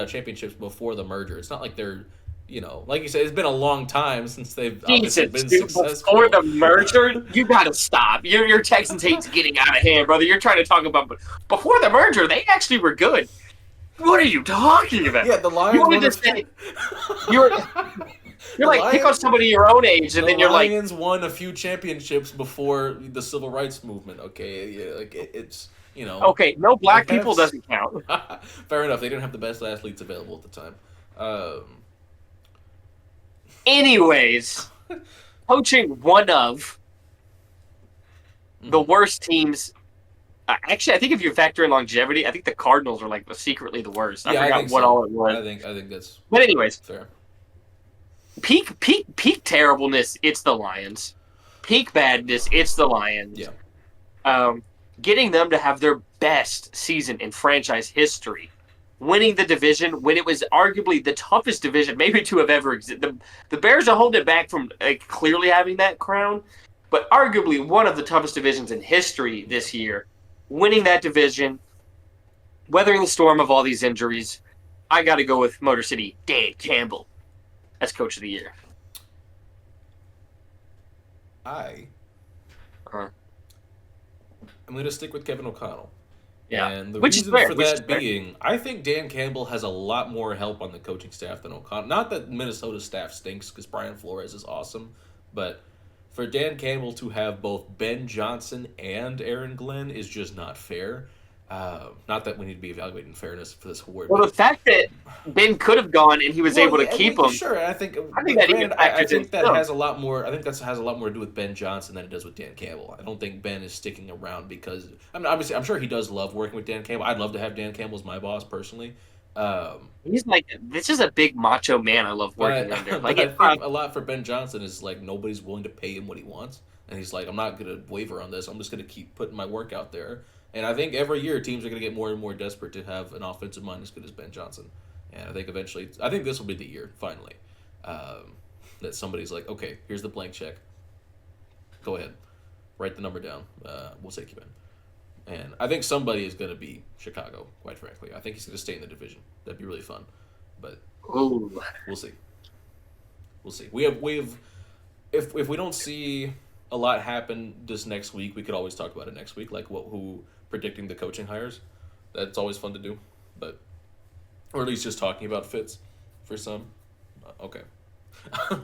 championships before the merger. It's not like they're, like you said, it's been a long time since they've obviously been successful. Before the merger, you gotta stop. Your Texans hate's getting out of hand, brother. You're trying to talk about before the merger, they actually were good. What are you talking about? Yeah, the Lions. You wanted to say you're like Lions, pick on somebody your own age, and then you're like, the Lions won a few championships before the civil rights movement. Okay, yeah, like it's you know, Okay, no I black people guess. doesn't count. Fair enough. They didn't have the best athletes available at the time. Anyways, coaching one of the Mhm. worst teams. Actually, I think if you factor in longevity, I think the Cardinals are like secretly the worst. I Yeah, I forgot think what so. all it was. I think that's But anyways, fair. peak terribleness. It's the Lions. Peak badness. It's the Yeah. Lions. Um, Getting them to have their best season in franchise history, winning the division when it was arguably the toughest division maybe to have ever existed. The Bears are holding it back from clearly having that crown, but arguably one of the toughest divisions in history Yeah. this year. Winning that division, weathering the storm of all these injuries, I got to go with Motor City Dan Campbell as coach of the year. I Uh, am going to stick with Kevin O'Connell. yeah, And the which is reason fair. for Which is that fair. being, I think Dan Campbell has a lot more help on the coaching staff than O'Connell. Not that Minnesota's staff stinks, because Brian Flores is awesome, but for Dan Campbell to have both Ben Johnson and Aaron Glenn is just not fair. Not that we need to be evaluating fairness for this award, Well, but the fact that Ben could have gone and he was well, able to yeah, keep well, him, sure. I think, I think but that even granted, I factors in think that still. has a lot more. I think that has a lot more to do with Ben Johnson than it does with Dan Campbell. I don't think Ben is sticking around because I mean, obviously, I'm sure he does love working with Dan Campbell. I'd love to have Dan Campbell as my boss personally. He's like, this is a big macho man I love But working under. but Like, I think a lot for Ben Johnson is like nobody's willing to pay him what he wants, and he's like, I'm not gonna waver on this. I'm just gonna keep putting my work out there. And I think every year teams are gonna get more and more desperate to have an offensive mind as good as Ben Johnson. And I think eventually, I think this will be the year finally that somebody's like, okay, here's the blank check. Go ahead, write the number down. We'll take you in. And I think somebody is gonna be Chicago. Quite frankly, I think he's gonna stay in the division. That'd be really fun, but ooh, we'll see. We'll see. We have if we don't see a lot happen this next week, we could always talk about it next week, like what who predicting the coaching hires. That's always fun to do, but or at least just talking about fits for some. Okay,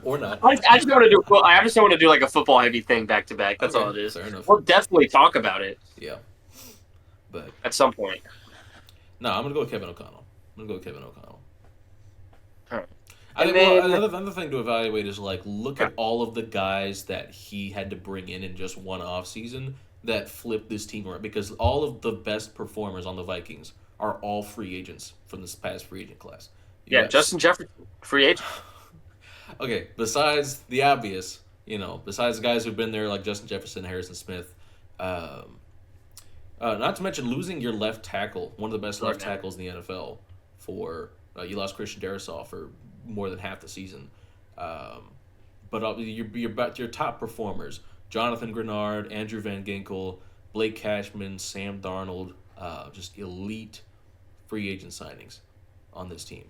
or not. I just want to do. Well, I just want to do like a football heavy thing back to back. That's all Okay, it is. fair enough. We'll definitely talk about it Yeah, but at some point. no, I'm gonna go with Kevin O'Connell. I'm gonna go with Kevin O'Connell. All right. I And think well then another thing to evaluate is like look at all of the guys that he had to bring in just one off season that flipped this team around because all of the best performers on the Vikings are all free agents from this past free agent class. You yeah, got Justin Jefferson, free agent. okay, besides the obvious, besides the guys who've been there like Justin Jefferson, Harrison Smith, not to mention losing your left tackle, one of the best left Yeah. tackles in the NFL for you lost Christian Darrisaw for more than half the season. But your top performers: Jonathan Grenard, Andrew Van Ginkel, Blake Cashman, Sam Darnold, just elite free agent signings on this team.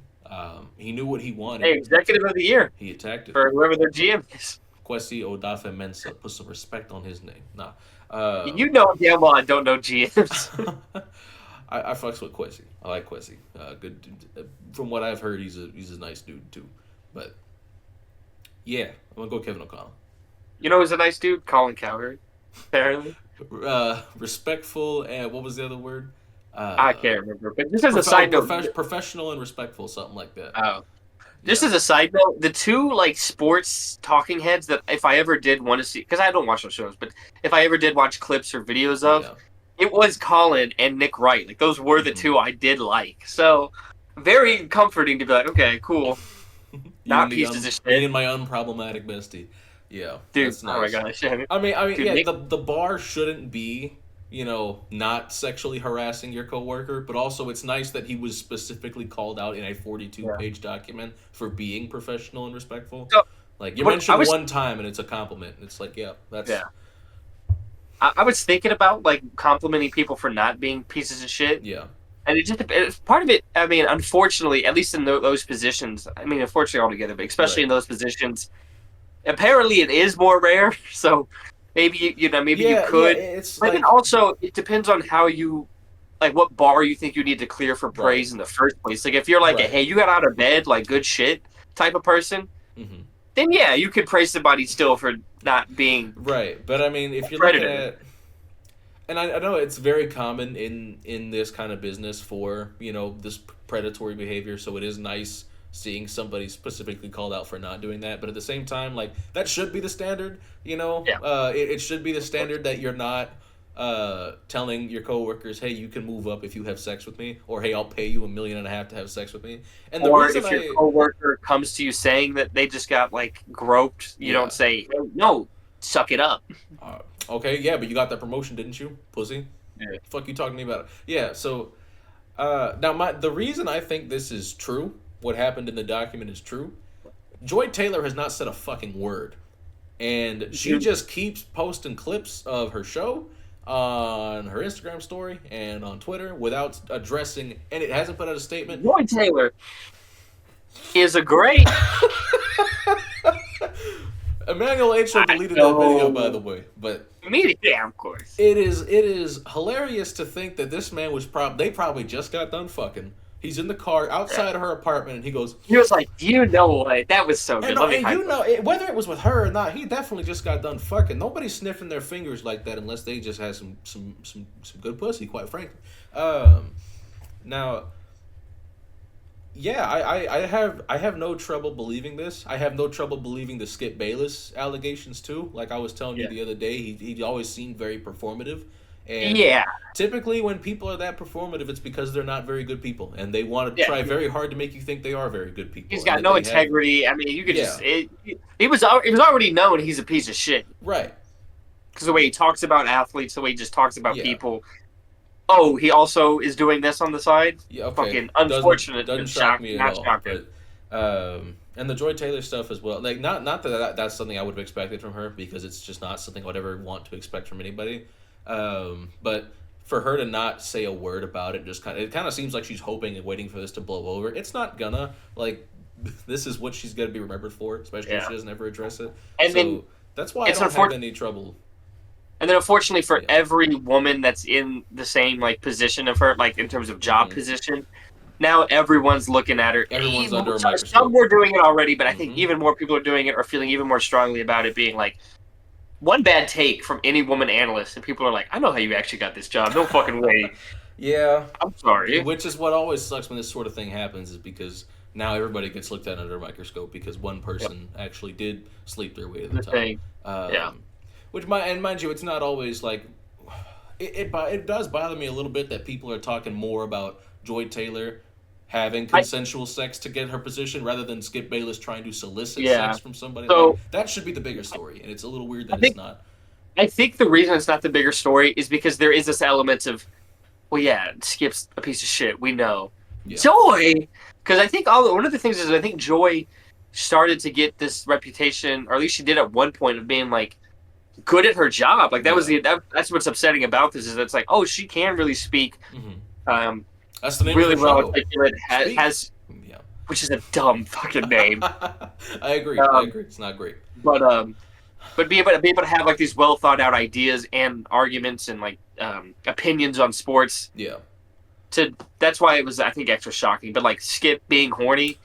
He knew what he wanted. Hey, executive of the year He attacked it. for whoever their GM is. Kwesi Odafe Mensah. Put some respect on his name. Nah. You know damn well I don't know GMs. I fucks with Kwesi. I like Kwesi. Good. From what I've heard, he's a nice dude too. But yeah, I'm gonna go Kevin O'Connell. You know who's a nice dude? Colin Cowherd. Apparently, Respectful and what was the other word? I can't remember. But just as a side note, professional and respectful, something like that. oh, just Yeah. as a side note, the two like sports talking heads that if I ever did want to see, because I don't watch those shows, but if I ever did watch clips or videos of, Yeah. it was Colin and Nick Wright. Like those were the Mhm. two I did like. So very comforting to be like, okay, cool, not pieces of Me shit, and my unproblematic bestie. Yeah, dude. that's nice. Oh my gosh, yeah. I mean, Dude, yeah. Nick, The bar shouldn't be, not sexually harassing your coworker, but also it's nice that he was specifically called out in a 42-page document for being professional and respectful. so, Like you what I mentioned was, one time, and it's a compliment. It's like, yeah, that's yeah. I was thinking about like complimenting people for not being pieces of shit. yeah, And it's part of it. I mean, unfortunately, at least in those positions. I mean, unfortunately, altogether, but especially right. in those positions, apparently it is more rare. So maybe maybe you Yeah. could. It's But then like also, it depends on how you like what bar you think you need to clear for right, praise in the first place. Like if you're like a right, hey, you got out of bed, like good shit type of person, hmm then yeah, you could praise somebody still for not being right. But I mean, a if you're looking predator. at And I know it's very common in this kind of business for this predatory behavior. So it is nice seeing somebody specifically called out for not doing that. But at the same time, like that should be the standard. Yeah, It should be the of course. standard that you're not telling your coworkers, "Hey, you can move up if you have sex with me," or "Hey, I'll pay you $1.5 million to have sex with me." And the Or reason if your I coworker comes to you saying that they just got like groped, you don't yeah say, "No, suck it up." uh, okay, yeah, but you got that promotion, didn't you, pussy? Yeah. Fuck you talking to me about it? Yeah, so now the reason I think this is true, what happened in the document is true. Joy Taylor has not said a fucking word, and she Dude, just keeps posting clips of her show on her Instagram story and on Twitter without addressing, and it hasn't put out a statement. Roy Taylor is a great. Emmanuel Acho I deleted that video, by know. the way, but Media, yeah, of course. it is hilarious to think that this man was they probably just got done fucking. He's in the car Yeah. outside of her apartment, and he goes, He was like, "You know what? That was so and good. no, Let me and hype up." whether it was with her or not, he definitely just got done fucking. Nobody's sniffing their fingers like that unless they just had some good pussy, quite frankly. Now, yeah, I have no trouble believing this. I have no trouble believing the Skip Bayless allegations too. Like I was telling you Yeah. the other day, he always seemed very performative, and Yeah. typically when people are that performative, it's because they're not very good people, and they want to Yeah. try very hard to make you think they are very good people, He's and got that no they have. integrity. I mean, you could Yeah, just it was already known he's a piece of shit right. because the way he talks about athletes, the way he just talks about Yeah, people. Oh, he also is doing this on the side. yeah. Okay, Fucking doesn't unfortunate, doesn't but shock shock, me at not all. shocking. But and the Joy Taylor stuff as well. Like not that's something I would have expected from her because it's just not something I would ever want to expect from anybody. But for her to not say a word about it, it kind of seems like she's hoping and waiting for this to blow over. It's not gonna like. This is what she's gonna be remembered for, especially if Yeah, she doesn't ever address it. and then So that's why I it's don't have unfortunate. any trouble. And then unfortunately for Yeah. every woman that's in the same like position of her, like in terms of job hmm position, now everyone's looking at her. Everyone's under a Some microscope. were doing it already, but I think hmm even more people are doing it or feeling even more strongly about it, being like one bad take from any woman analyst, and people are like, "I know how you actually got this job. No fucking way." Yeah, I'm sorry. which is what always sucks when this sort of thing happens is because now everybody gets looked at under a microscope because one Yep. person actually did sleep their way to the The top. thing. Yeah. Um, and mind you, it's not always like it does bother me a little bit that people are talking more about Joy Taylor having I consensual sex to get her position rather than Skip Bayless trying to solicit yeah. sex from somebody. Like So that should be the bigger story, and it's a little weird I that it's think not. I think the reason it's not the bigger story is because there is this element of, well, yeah, Skip's a piece of shit. We know. Yeah. Joy, because I think one of the things is I think Joy started to get this reputation, or at least she did at one point of being like good at her job. Like that was Yeah. that's what's upsetting about this is that it's like, oh, she can really speak, hmm um, That's the name of really her well show. articulate, Speak. has Yeah. which is a dumb fucking name. I agree. I Um, agree. It's not great. but but be able to have like these well thought out ideas and arguments and like opinions on sports. Yeah. To that's why it was I think extra shocking. But like Skip being horny,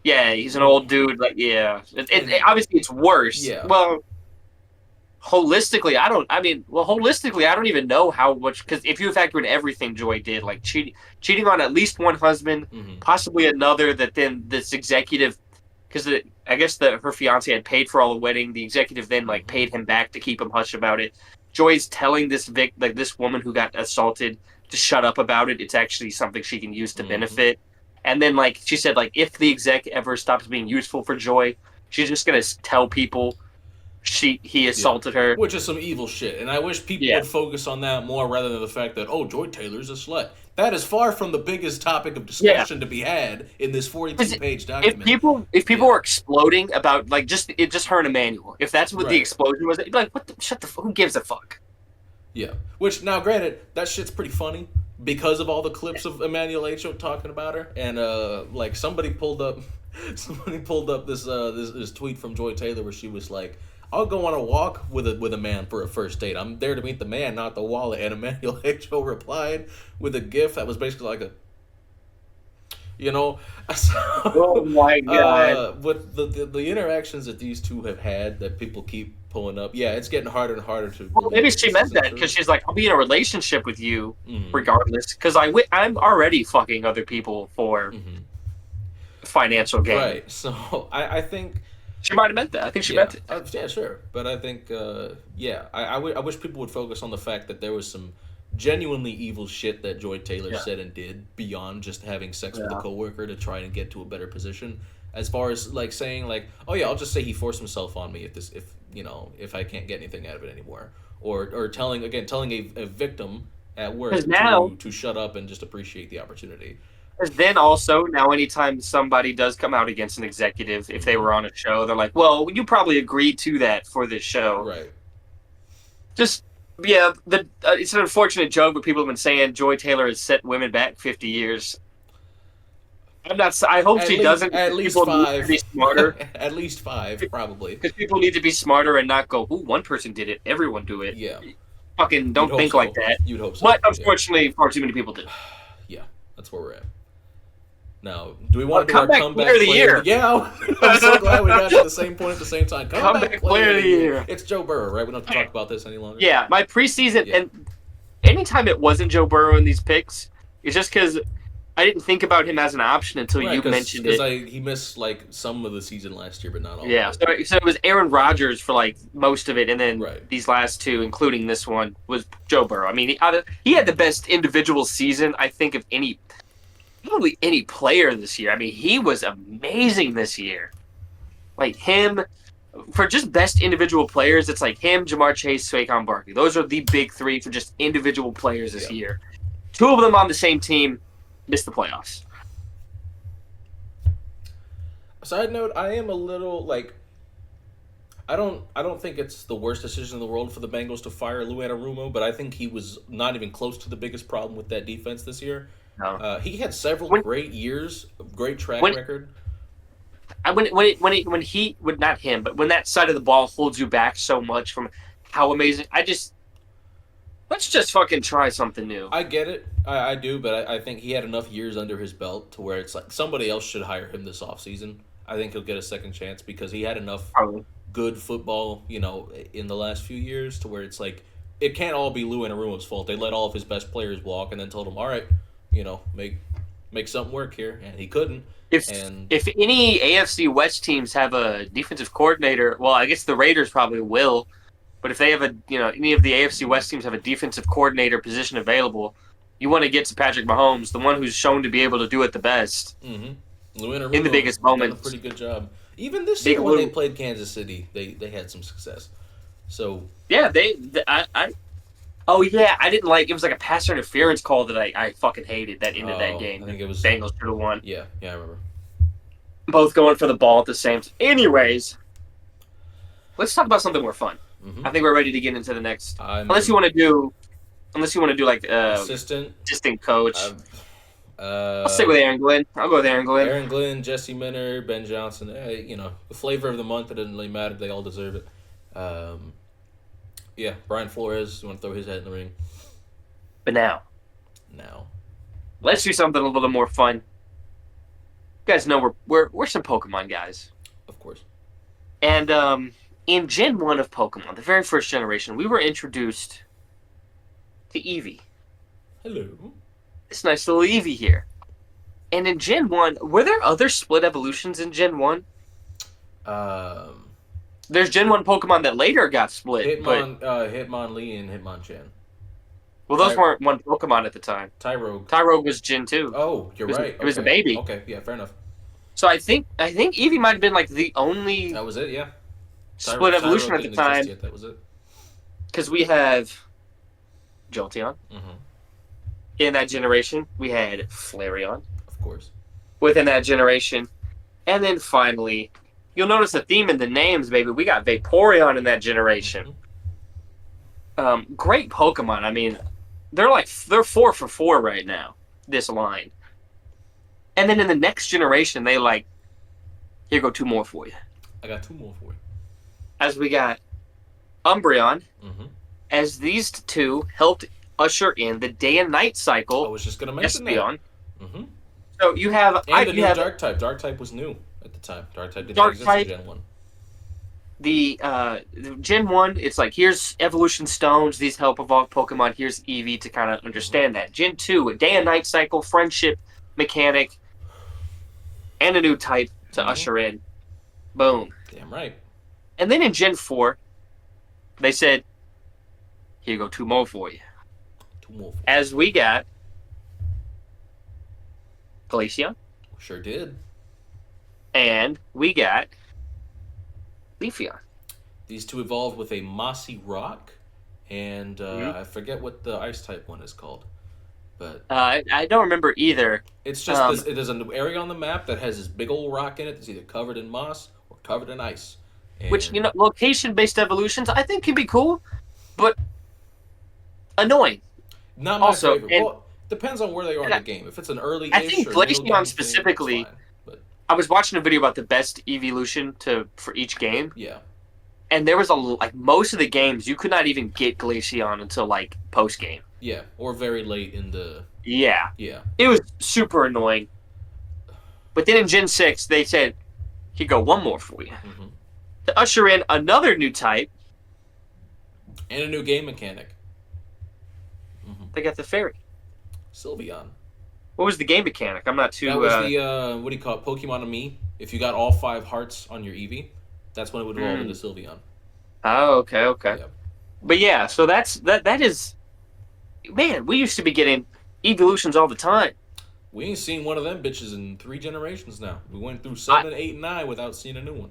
yeah, he's an Well, old dude. Like yeah, and obviously it's worse. yeah. Well, holistically, I don't. I mean, well, holistically, I don't even know how much because if you factor in everything Joy did, like cheating on at least one husband, hmm possibly another, that then this executive, because I guess her fiance had paid for all the wedding, the executive then like hmm paid him back to keep him hush about it. Joy's telling this woman who got assaulted to shut up about it. It's actually something she can use to hmm benefit. And then like she said, like if the exec ever stops being useful for Joy, she's just gonna tell people he Yeah. assaulted her. Which is some evil shit. And I wish people Yeah, would focus on that more rather than the fact that, oh, Joy Taylor's a slut. That is far from the biggest topic of yeah. discussion to be had in this 42 Because page if document. people Yeah. were exploding about like just her and Emmanuel, if that's what the Right. explosion was, you'd be like, what? Shut the. Who gives a fuck? Yeah. Which, now, granted, that shit's pretty funny because of all the clips of Emmanuel Acho talking about her. And, like, somebody pulled up. Somebody pulled up this tweet from Joy Taylor where she was like, "I'll go on a walk with a man for a first date. I'm there to meet the man, not the wallet." And Emmanuel Acho replied with a gif that was basically like a You know, so Oh my god. with the interactions that these two have had that people keep pulling up, yeah, it's getting harder and harder to Well, believe maybe that she this meant isn't that because true. she's like, I'll be in a relationship with you Hmm. regardless. Because I'm already fucking other people for Hmm. financial gain. Right. So I think She might have meant that. I think she yeah, meant it. yeah, sure. But I think, yeah, I wish people would focus on the fact that there was some genuinely evil shit that Joy Taylor Yeah. said and did beyond just having sex with a Yeah. coworker to try and get to a better position. As far as like saying like, oh yeah, I'll just say he forced himself on me if if I can't get anything out of it anymore, or telling a victim at Because work now, to shut up and just appreciate the opportunity. because then also now, anytime somebody does come out against an executive, if they Hmm. were on a show, they're like, "Well, you probably agreed to that for this show." Right. Just yeah, it's an unfortunate joke, but people have been saying Joy Taylor has set women back 50 years. I'm not. I hope she doesn't At because least people need to be five, smarter. at least five probably. Because people need to be smarter and not go, "Ooh, one person did it, everyone do it." Yeah. Fucking You'd don't hope think like so. that. You'd hope so. But Yeah. unfortunately, far too many people do. Yeah. That's where we're at. Now, do we want to do our Comeback player of comeback the player? year. Yeah, I'm so glad we got to the same point at the same time. Comeback Comeback player player of of the the year. year. It's Joe Burrow, right? We don't have to talk about this any longer. Yeah, my preseason Yeah. and anytime it wasn't Joe Burrow in these picks, it's just because I didn't think about him as an option until Right, you mentioned it. I he missed like some of the season last year, but not all of Yeah, it. so it was Aaron Rodgers for like most of it, and then Right. these last two, including this one, was Joe Burrow. I mean, he had the Hmm. best individual season I think of probably any player this year. I mean, he was amazing this year. Like him for just best individual players, it's like him, Jamar Chase, Saquon Barkley. Those are the big three for just individual players this Yeah. year. Two of them on the same team missed the playoffs. Side note: I am a little like I don't think it's the worst decision in the world for the Bengals to fire Lou Anarumo, but I think he was not even close to the biggest problem with that defense this year. No. He had several When great years, great track when record. when he would not him, but when that side of the ball holds you back so much from how amazing. Let's just fucking try something new. I get it, I do, but I think he had enough years under his belt to where it's like somebody else should hire him this offseason. I think he'll get a second chance because he had enough Probably. good football, in the last few years to where it's like it can't all be Lou Anarumo's fault. They let all of his best players walk and then told him, "All right, make something work here," and he couldn't. If And if any AFC West teams have a defensive coordinator, well, I guess the Raiders probably will. But if they have any of the AFC West teams have a defensive coordinator position available, you want to get to Patrick Mahomes, the one who's shown to be able to do it the best mm-hmm. Lou in the Anarumo biggest done a moments. pretty good job. Even this Big year when they Lou. played Kansas City, they had some success. So Yeah, I oh yeah, I didn't like it was like a pass interference call that I fucking hated that ended that I game. The think it was Bengals should have won. yeah, I remember. Both going for the ball at the same time. Anyways, let's talk about something more fun. Mm-hmm. I think we're ready to get into the next. I'm Unless you want to do like assistant. assistant coach. Uh, I'll stick with Aaron Glenn. I'll go with Aaron Glenn. Aaron Glenn, Jesse Minner, Ben Johnson. The flavor of the month. It doesn't really matter. They all deserve it. Yeah, Brian Flores. You want to throw his hat in the ring But now, now? let's do something a little more fun. You guys know we're some Pokemon guys. Of course. And in Gen 1 of Pokemon, the very first generation, we were introduced to Eevee. Hello. This nice little Eevee here. And in Gen 1, were there other split evolutions in Gen 1? Um, There's Gen 1 Pokemon that later got split, but Hitmonlee and Hitmonchan. well, those Ty- weren't one Pokemon at the time. Tyrogue. Tyrogue was Gen 2. Oh, you're right. It was a Okay. baby. Okay, yeah, fair enough. So I think Eevee might have been like the only That was it. Yeah. split evolution at the didn't exist time yet, that was it. because we have Jolteon. Mm-hmm. In that generation, we had Flareon Of course. within that generation. And then finally, you'll notice a theme in the names, baby. We got Vaporeon in that generation. Great Pokemon. I mean, they're 4 for 4 right now, this line. And then in the next generation, they here go 2 more for you. I got 2 more for you. As we got Umbreon, Mm-hmm. as these two helped usher in the day and night cycle. I was just gonna mention that. Espeon. Mm-hmm. So you have And the you new have Dark type. Dark type was new at the time. Dark type did not Dark exist in type. Gen 1. The Gen 1, it's like, here's evolution stones, these help evolve Pokemon, here's Eevee to kind of Mm-hmm. understand that. Gen 2, a day and night cycle, friendship mechanic, and a new type to Mm-hmm. usher in. Boom. Damn right. And then in Gen 4, they said, here you go, two more for you. Two more for you. As we got Glaceon, Sure did. and we got Leafeon. These two evolved with a mossy rock, and Mm-hmm. I forget what the ice type one is called, but I don't remember either. it's just Um, this. It is an area on the map that has this big old rock in it that's either covered in moss or covered in ice, which, and location-based evolutions I think can be cool, but annoying not my also. favorite. And, Well, depends on where they are in and the game. If it's an I early-ish think or middle Glaceon game thing, it's specifically, fine. But I was watching a video about the best evolution for each game, yeah, and there was like most of the games you could not even get Glaceon until like post game. yeah, or very late in the Yeah, yeah. it was super annoying. But then in Gen 6, they said, "Here go one more for you Mm-hmm. to usher in another new type." And a new game mechanic. Mm-hmm. They got the fairy. Sylveon. What was the game mechanic? I'm not That too. was the what do you call it? Pokemon Me. If you got all 5 hearts on your Eevee, that's when it would evolve into Sylveon. Oh, okay, okay. Yeah. But yeah, so that is, man. We used to be getting evolutions all the time. We ain't seen one of them bitches in 3 generations now. We went through I 7, 8, and 9 without seeing a new one.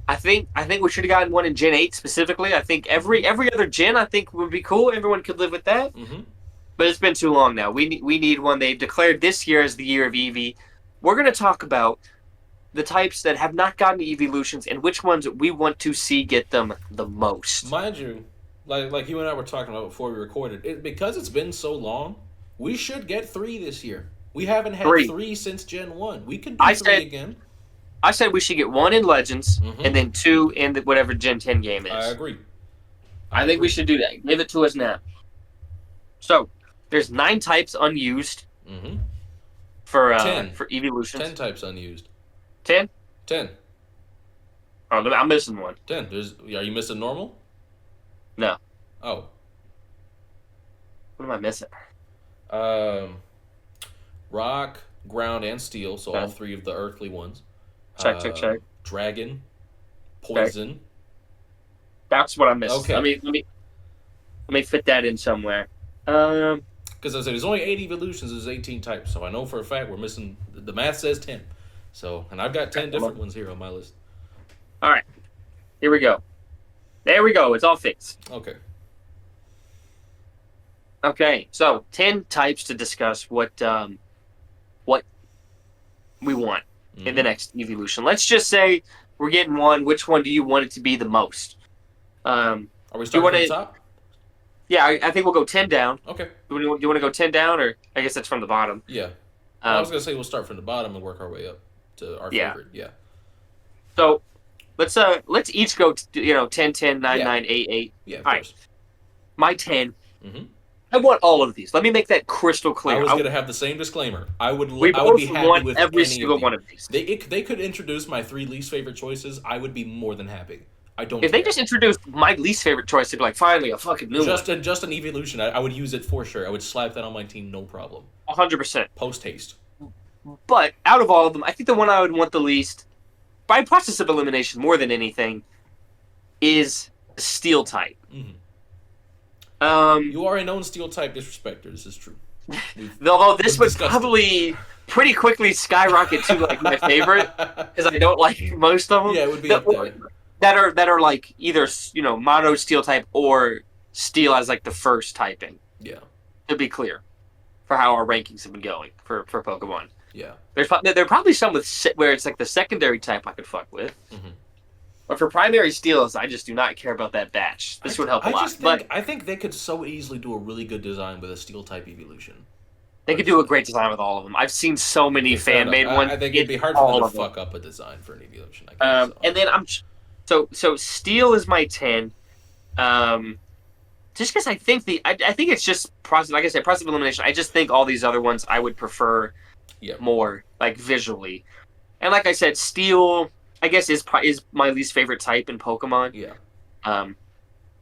I think we should have gotten one in Gen 8 specifically. I think every other gen I think would be cool. Everyone could live with that. Mm-hmm. But it's been too long now. We need one. They've declared this year as the year of Eevee. We're going to talk about the types that have not gotten evolutions and which ones we want to see get them the most. Mind you, like you and I were talking about before we recorded, because it's been so long, we should get 3 this year. We haven't had Three. 3 since Gen 1. We could do I 3 said again. I said we should get one in Legends Mm-hmm. and then 2 in whatever Gen 10 game I is. agree. I think we should do that. Give it to us now. So there's 9 types unused Mm-hmm. for 10. evolutions. 10 types unused. 10? 10. Oh, I'm missing one. 10. Are you missing normal? No. Oh. What am I missing? Um, rock, ground, and steel. So all Okay. 3 of the earthly ones. Check. Dragon, poison. That's what I missed. Okay. Let me fit that in somewhere. Because I said there's only 8 evolutions. There's 18 types. So I know for a fact we're missing. The math says 10. So, and I've got 10 different ones here on my list. All right. Here we go. There we go. It's all fixed. Okay. Okay. So 10 types to discuss what we want in the next evolution. Let's just say we're getting one. Which one do you want it to be the most? Are we starting from the top? Yeah, I think we'll go 10 down. Okay. Do you want to go 10 down, or I guess that's from the bottom? Yeah. I was gonna say we'll start from the bottom and work our way up to our favorite. Yeah. So let's each go 10, 10, 9, Yeah. 9, 8, 8. Yeah. Of All course. right. My 10. Mm-hmm. I want all of these. Let me make that crystal clear. I was gonna have the same disclaimer. I would We I would both be happy want with every any single of one of these. They could introduce my 3 least favorite choices. I would be more than happy. I don't. If they care. just introduced my least favorite choice, they'd be like, finally, a fucking new one. Just an evolution, I would use it for sure. I would slap that on my team, no problem. 100%. Post haste. But out of all of them, I think the one I would want the least, by process of elimination more than anything, is Steel type. Mm-hmm. You are a known Steel type disrespecter. This is true. Although this would probably pretty quickly skyrocket to like my favorite, because I don't like most of them. Yeah, it would be up there. That are like either mono Steel type or Steel as like the first typing. Yeah. To be clear, for how our rankings have been going for Pokemon. Yeah. There are probably some where it's like the secondary type I could fuck with. Mm-hmm. But for primary Steels, I just do not care about that batch. This would help a lot. I think they could so easily do a really good design with a Steel type evolution. They could do a great design with all of them. I've seen so many fan-made ones. I think it'd be hard for them to fuck up a design for an evolution. I guess, and then so Steel is my 10. Just because I think I think it's just process. Like I said, process of elimination. I just think all these other ones I would prefer Yeah. more, like visually. And like I said, Steel, I guess, is my least favorite type in Pokemon. Yeah. Um,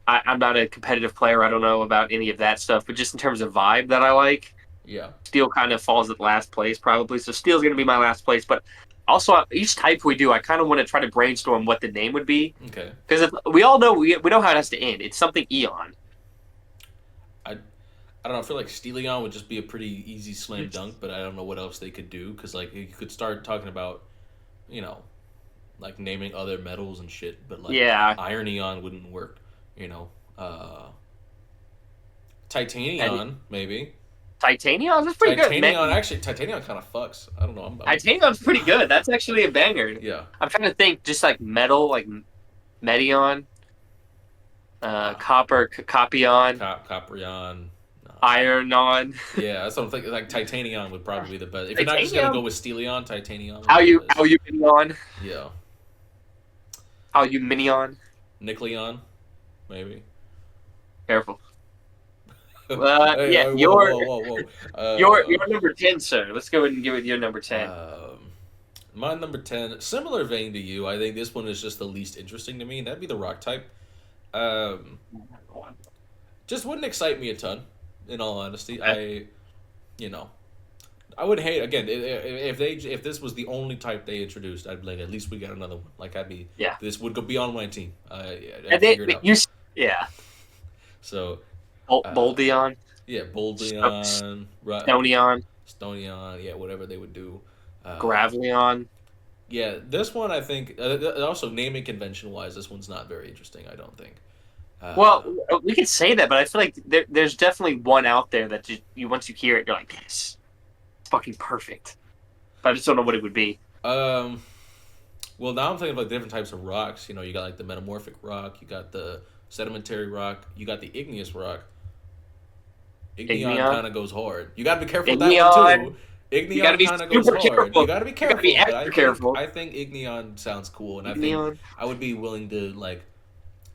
I'm not a competitive player. I don't know about any of that stuff, but just in terms of vibe that I like, Yeah. Steel kind of falls at last place probably. So Steel's going to be my last place. But also, each type we do, I kind of want to try to brainstorm what the name would be Okay. because we all know we know how it has to end. It's something Eon. I I don't know. I feel like Steelion would just be a pretty easy slam dunk, but I don't know what else they could do because like you could start talking about, you know, like naming other metals and shit, but like Yeah, Ironion wouldn't work. You know, uh, and Titanion maybe. Titanium is pretty good. Titanion actually Titanion kind of fucks. I don't know. I'm Titanium's pretty good. That's actually a banger. yeah. I'm trying to think, just like metal, like Meteon, Uh, Copper, Copion, Caprion. Ironon. Yeah, that's what I'm thinking. Like Titanion would probably be the best. If you're not just gonna go Titanium. with Steelion, Titanion would How be the you best. how you Minion? Yeah, How you Minion? Nickelodeon, maybe. Careful. Hey, Yeah, hey, whoa, your whoa, whoa, whoa. your number 10, sir. Let's go ahead and give it your number 10. My number 10, similar vein to you. I think this one is just the least interesting to me. And that'd be the rock type. Um, just wouldn't excite me a ton. In all honesty, Okay. you know, I would hate again if this was the only type they introduced. I'd be like, at least we got another one. Like I'd be Yeah, this would go be on my team. and I'd figure it out. yeah, So, uh, Boldion, yeah, Boldion, Stonion, Stonion, yeah, whatever they would do. Um, Gravelion. yeah, this one I think also naming convention wise, this one's not very interesting. I don't think. Well, Uh, we could say that, but I feel like there's definitely one out there that just you once you hear it, you're like, yes, it's fucking perfect. But I just don't know what it would be. um, well, now I'm thinking of like different types of rocks. You know, you got like the metamorphic rock, you got the sedimentary rock, you got the igneous rock. Igneon Igneon, kind of goes hard. You got to be careful with that one Igneon. too. You got to Igneon be kind of goes super hard. You careful. got to be You got to be careful, but extra careful. I think Igneon sounds cool, and I think Igneon. I would be willing to like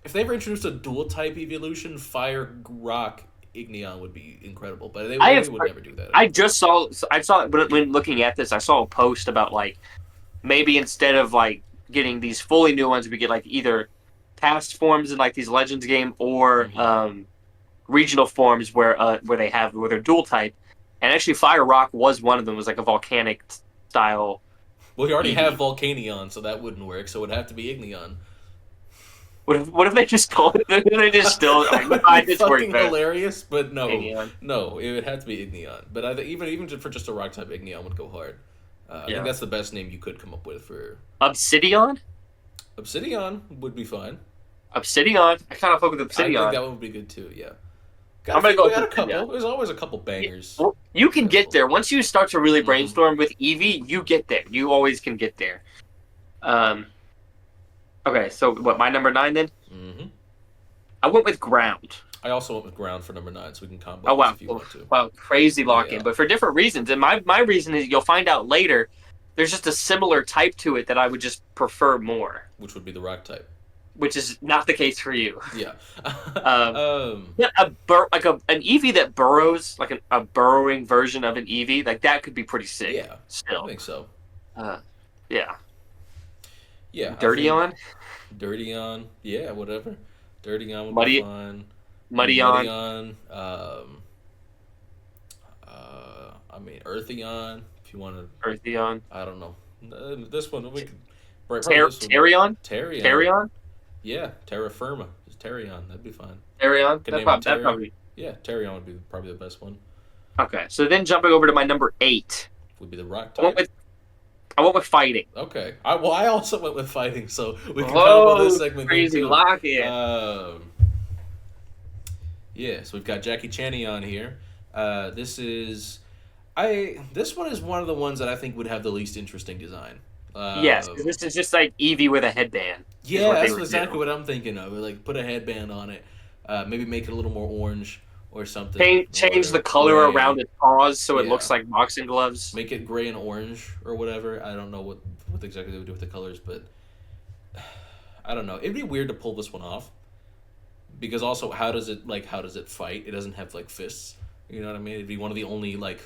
if they ever introduced a dual type evolution, fire rock Igneon would be incredible. But I they have. would never do that. I I don't think. just saw. I saw when looking at this. I saw a post about like maybe instead of like getting these fully new ones, we get like either past forms in like these Legends game or Mm-hmm. regional forms where they're dual type. And actually, Fire Rock was one of them. It was like a volcanic style Well, you already have Eevee. Volcanion, so that wouldn't work. So it would have to be Igneon. What if they just call it? They just still like, That would be it's worked fucking better. hilarious, but Igneon. no, it would have to be Igneon. But I think even for just a rock type, Igneon would go hard. I think Yeah. that's the best name you could come up with for Obsidian. Obsidian. Would be fine. Obsidian. I kind of fuck with I think Obsidian. that one would be good too. Yeah, got a I'm gonna few. go We with got a Obsidian. couple. There's always a couple Yeah. bangers Well, you can get available. there once you start to really Mm-hmm. brainstorm with Eevee. You get there. You always can get there. Um. Okay. So what? My number 9 then. Mm-hmm. I went with Ground. I also went with ground for number 9, so we can Oh combo this wow, if you want to. wow, crazy lock in, Yeah, but for different reasons. And my reason is you'll find out later. There's just a similar type to it that I would just prefer more, which would be the rock type. which is not the case for you. Yeah. Um, um. yeah, like an Eevee that burrows, like a burrowing version of an Eevee, like that could be pretty sick. Yeah, I Still, think so. uh, yeah. Yeah, I Dirty think on, Dirty on. Yeah, whatever. Dirty on would be muddy, fine. muddy Muddy on, on. I mean, Earthy on. If you want to, earthy on, I don't know. This one we could. Probably this one. Terrion, Terry on. Terrion, Yeah, Terra Firma. Just Terry on. That'd be fine. Terrion. Could name it That Terry. probably Yeah, Terry on would be probably the best one. okay. So then jumping over to my number 8, Would be the rock I went type. with I went with fighting. Okay. I also went with fighting, so we can combo this Oh, segment then crazy too. lock in. Yeah, so we've got Jackie Channy on here. This is this one is one of the ones that I think would have the least interesting design. Yes, 'cause this is just like Eevee with a headband. Is Yeah, what they that's would exactly do. what I'm thinking of. Like put a headband on it, maybe make it a little more orange or something, Change or the color gray. around its paws so it Yeah, looks like boxing gloves. make it gray and orange or whatever. I don't know what exactly they would do with the colors, but I don't know. It'd be weird to pull this one off because also how does it fight? It doesn't have like fists. You know what I mean? It'd be one of the only like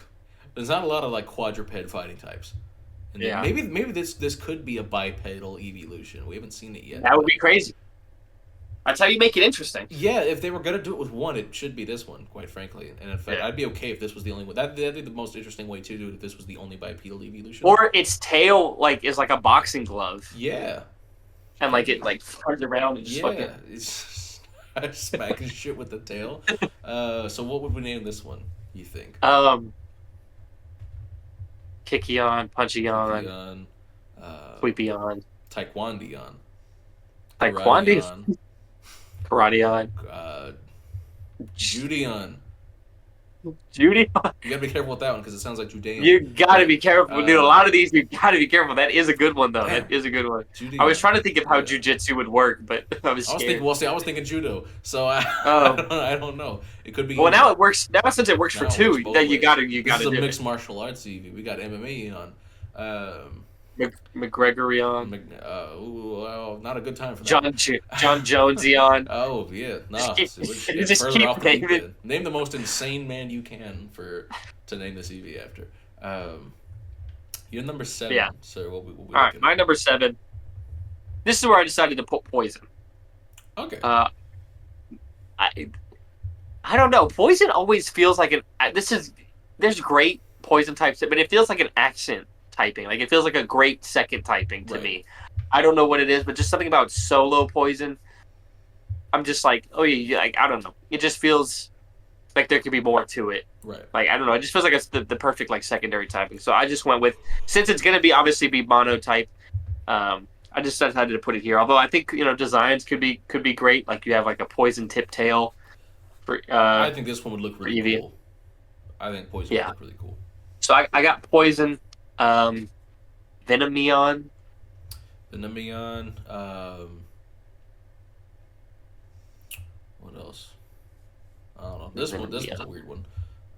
There's not a lot of like quadruped fighting types. And then Yeah, maybe this could be a bipedal evolution. We haven't seen it yet, that would but be crazy. That's how you make it interesting. yeah, if they were gonna do it with one, it should be this one, quite frankly. And in fact, Yeah. I'd be okay if this was the only one. That'd be the most interesting way to do it if this was the only bipedal evolution. Or its tail like is like a boxing glove, Yeah, and could like it be. like turns around and just fucking. Yeah, it's smacking shit with the tail. So what would we name this one? You think? Um, Kickion, Punchyon, Kickion, uh, Sweepion, Taekwondion, Taekwondo, Karate Karateon, uh, Judeon. Judy. You gotta be careful with that one because it sounds like Judean. You gotta be careful, dude. A Uh, lot of these, you gotta be careful. That is a good one, though. Damn. That is a good one. Judeon. I was trying to think of how Yeah. jujitsu would work, but I was I was scared. thinking. Well, see, I was thinking judo. So Um, I don't know. It could be. well, either. now it works. Now since it works Now for it two, works both that you ways. gotta This do is a it. mixed martial arts EV. We got MMA on. McGregorion, Well, not a good time for that. John Jonesion. Oh yeah, no. Just keep- It's just further keep off the deep naming- end. Name the most insane man you can to name this EV after. You're number 7, Yeah. sir. What we All right, looking my at? number 7. This is where I decided to put poison. Okay. I I don't know. Poison always feels like there's great poison types, but it feels like an accent typing. Like it feels like a great second typing to Right. me. I don't know what it is, but just something about solo poison. I'm just like, oh yeah, like I don't know. It just feels like there could be more to it. Right. Like I don't know. It just feels like it's the perfect like secondary typing. So I just went with, since it's gonna be obviously be monotype. I just decided to put it here. Although I think designs could be great. Like you have like a poison tip tail for I think this one would look really Eevee. cool. I think poison Yeah. would look really cool. So I got poison, Venomion. The Nameon. What else? I don't know. This one's a weird one.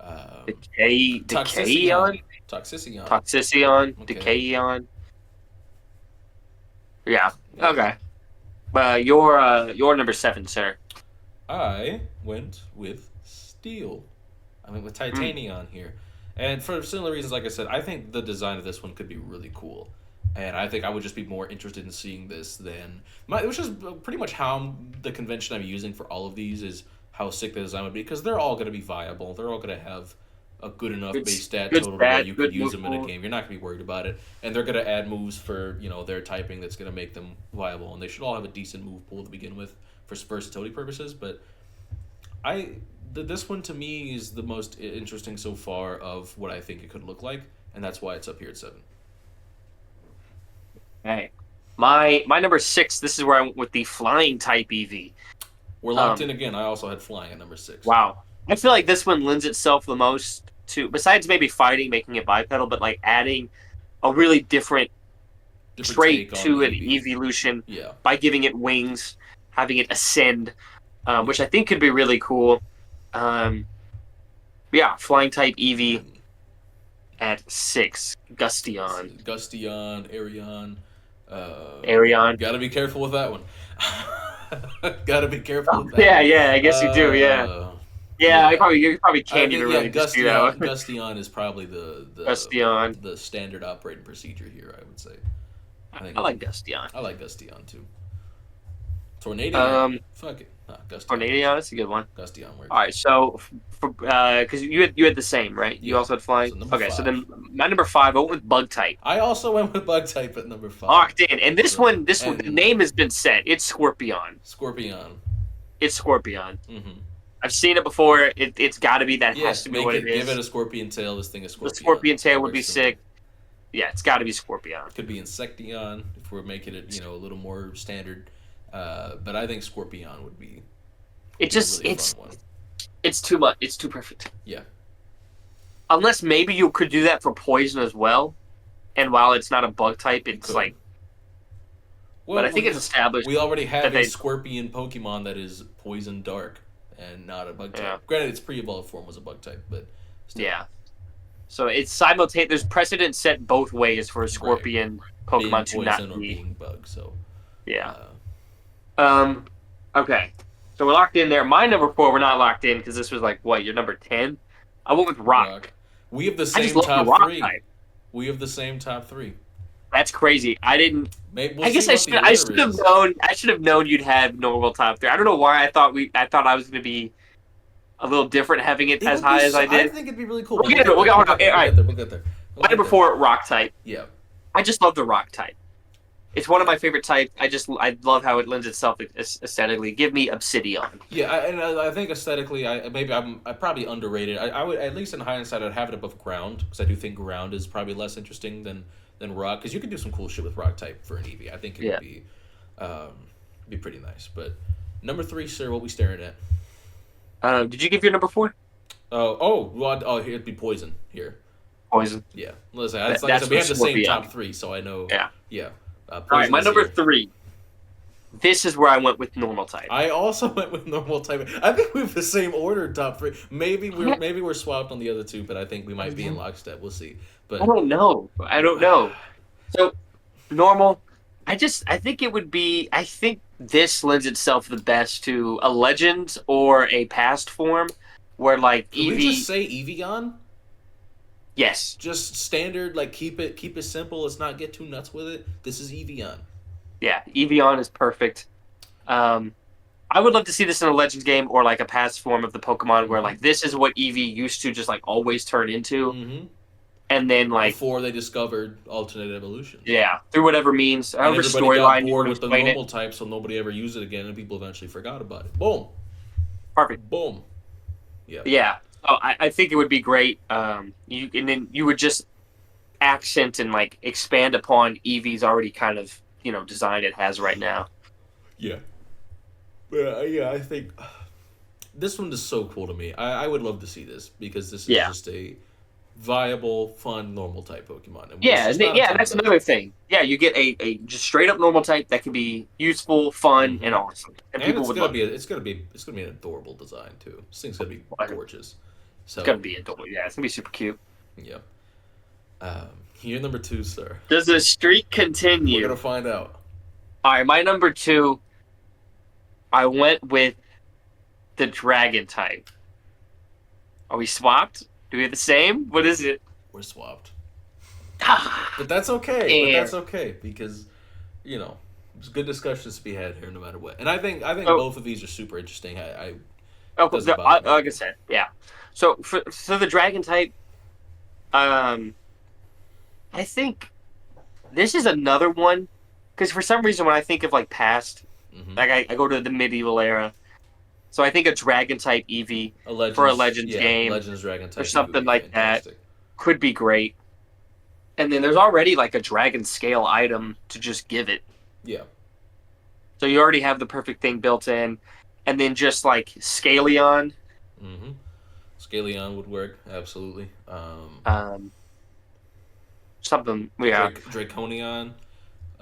Decayion, Toxicion. Toxicion, Okay. Decayion. Yeah. Okay. Your number 7, sir. I went with Steel. I went with Titanion here. And for similar reasons, like I said, I think the design of this one could be really cool. And I think I would just be more interested in seeing this than which is pretty much how the convention I'm using for all of these is how sick the design would be, because they're all going to be viable. They're all going to have a good enough base stat good total to where stat, you good could use them in a move game. You're not going to be worried about it. And they're going to add moves for their typing that's going to make them viable. And they should all have a decent move pool to begin with for versatility purposes. But this one to me is the most interesting so far of what I think it could look like, and that's why it's up here at 7. Hey, my number 6. This is where I went with the flying type EV. We're locked in again. I also had flying at number 6. Wow. I feel like this one lends itself the most to, besides maybe fighting, making it bipedal, but like adding a really different trait take on to an Eevee. evolution Yeah. by giving it wings, having it ascend, which I think could be really cool. Yeah, flying type Eevee at 6. Gustion. Gustion, Arion. Arion. Gotta be careful with that one. Gotta be careful with that. Yeah, I guess you do, yeah. Yeah, you probably can't even really just do that one. Gustion is probably the Gustion. the standard operating procedure here, I would say. I like Gustion. I like Gustion too. Tornadion. Fuck it. Nah, Gustion. Tornadion, that's a good one. Gustion works. All right, so because you had the same, right? You Yeah. also had flying. So number Okay, so 5. then my number 5, I went with bug type. I also went with bug type at number 5. Locked in, and this So- one, the and- name has been set. It's Scorpion. Scorpion. It's Scorpion. Mm-hmm. I've seen it before. It's got to be that. Yeah, Has to be make what it, it is. give it a scorpion tail. This thing is The scorpion. scorpion tail It would be works similar. sick. Yeah, it's got to be Scorpion. Could be Insection if we're making it, a little more standard. But I think Scorpion would be. It just a really fun one. it's too much. It's too perfect. Yeah. Unless maybe you could do that for poison as well, and while it's not a bug type, it's could. like. Well, But I think it's established. we already have that a they- scorpion Pokemon that is poison dark and not a bug type. Yeah. Granted, its pre-evolved form was a bug type, but still. Yeah. So it's simultaneous. There's precedent set both ways for a scorpion Being Pokemon to poison not or be. being bug. So. Yeah. Uh, Okay. So we're locked in there. My number 4, we're not locked in because this was like what, your number 10? I went with Rock. We have the I just same love the top rock three. type. We have the same top three. That's crazy. I didn't. Maybe we'll I see guess I what should. the I order should have is. known. I should have known you'd have normal top three. I don't know why. I thought I was going to be a little different having it It as would be. high as I I did. think it'd be really cool. We'll But we'll get into get it. there. We'll Hold on. get there. All We'll right. get there. We'll get there. We'll My get number there. four, rock type. Yeah. I just love the rock type. It's one of my favorite types. I love how it lends itself aesthetically. Give me obsidian. Yeah, I think aesthetically, I probably underrated. I would, at least in hindsight, I'd have it above ground because I do think ground is probably less interesting than rock, because you could do some cool shit with rock type for an Eevee. I think it Yeah. would be pretty nice. But number three, sir, what we staring at? Did you give your number four? It'd be poison here. Poison. Yeah, listen, like I That's said, we for have the same Scorpion. top three, so I know. Yeah. Yeah, All right. poison My is number here. three. This is where I went with normal type. I also went with normal type. I think we have the same order top three. Maybe we're swapped on the other two, but I think we might be in lockstep. We'll see. I But don't know. I don't know. So normal. I think it would be. I think this lends itself the best to a legend or a past form, where like could we just Eevee. say Eevee? Yes. Just standard, like keep it simple. Let's not get too nuts with it. This is Eevee. Yeah. Eevee is perfect. I would love to see this in a Legends game or like a past form of the Pokemon where like this is what Eevee used to just like always turn into, Mm-hmm. and then like Before they discovered alternate evolutions. yeah, through whatever means, And however everybody got storyline you bored want with to the explain normal it. type, so nobody ever used it again, and people eventually forgot about it. Boom, Perfect. boom. Yeah. Yeah. So I think it would be great. Then you would just accent and like expand upon Eevee's already kind of design it has right now. Yeah. Yeah, I think this one is so cool to me. I would love to see this because this is Yeah. just a viable, fun, normal type Pokemon. And Yeah, there's just not a ton that's of them. another thing. Yeah, you get a just straight up normal type that can be useful, fun, and Mhm. awesome, and And people would love it. it's gonna be an adorable design too. This thing's gonna be gorgeous. It's gonna So be adorable. Yeah, it's gonna be super cute. yeah. You're number two, sir. Does the streak We're continue? gonna find out. All right, my number two. I went with the dragon type. Are we swapped? Do we have the same? What is it? We're swapped. Ah, But that's okay. But damn. that's okay because, there's good discussions to be had here no matter what. And I think Oh. both of these are super interesting. I Oh, doesn't bother me. like I said, yeah. So for the dragon type, I think this is another one because for some reason when I think of like past, Mhm. like I go to the medieval era, so I think a dragon type Eevee for a Legends game Legends Dragon type or would something be like that fantastic. could be great. And then there's already like a dragon scale item to just give it. Yeah. So you already have the perfect thing built in. And then just like Scaleon. Mm-hmm. Scaleon would work absolutely. Something. Yeah. Draconion.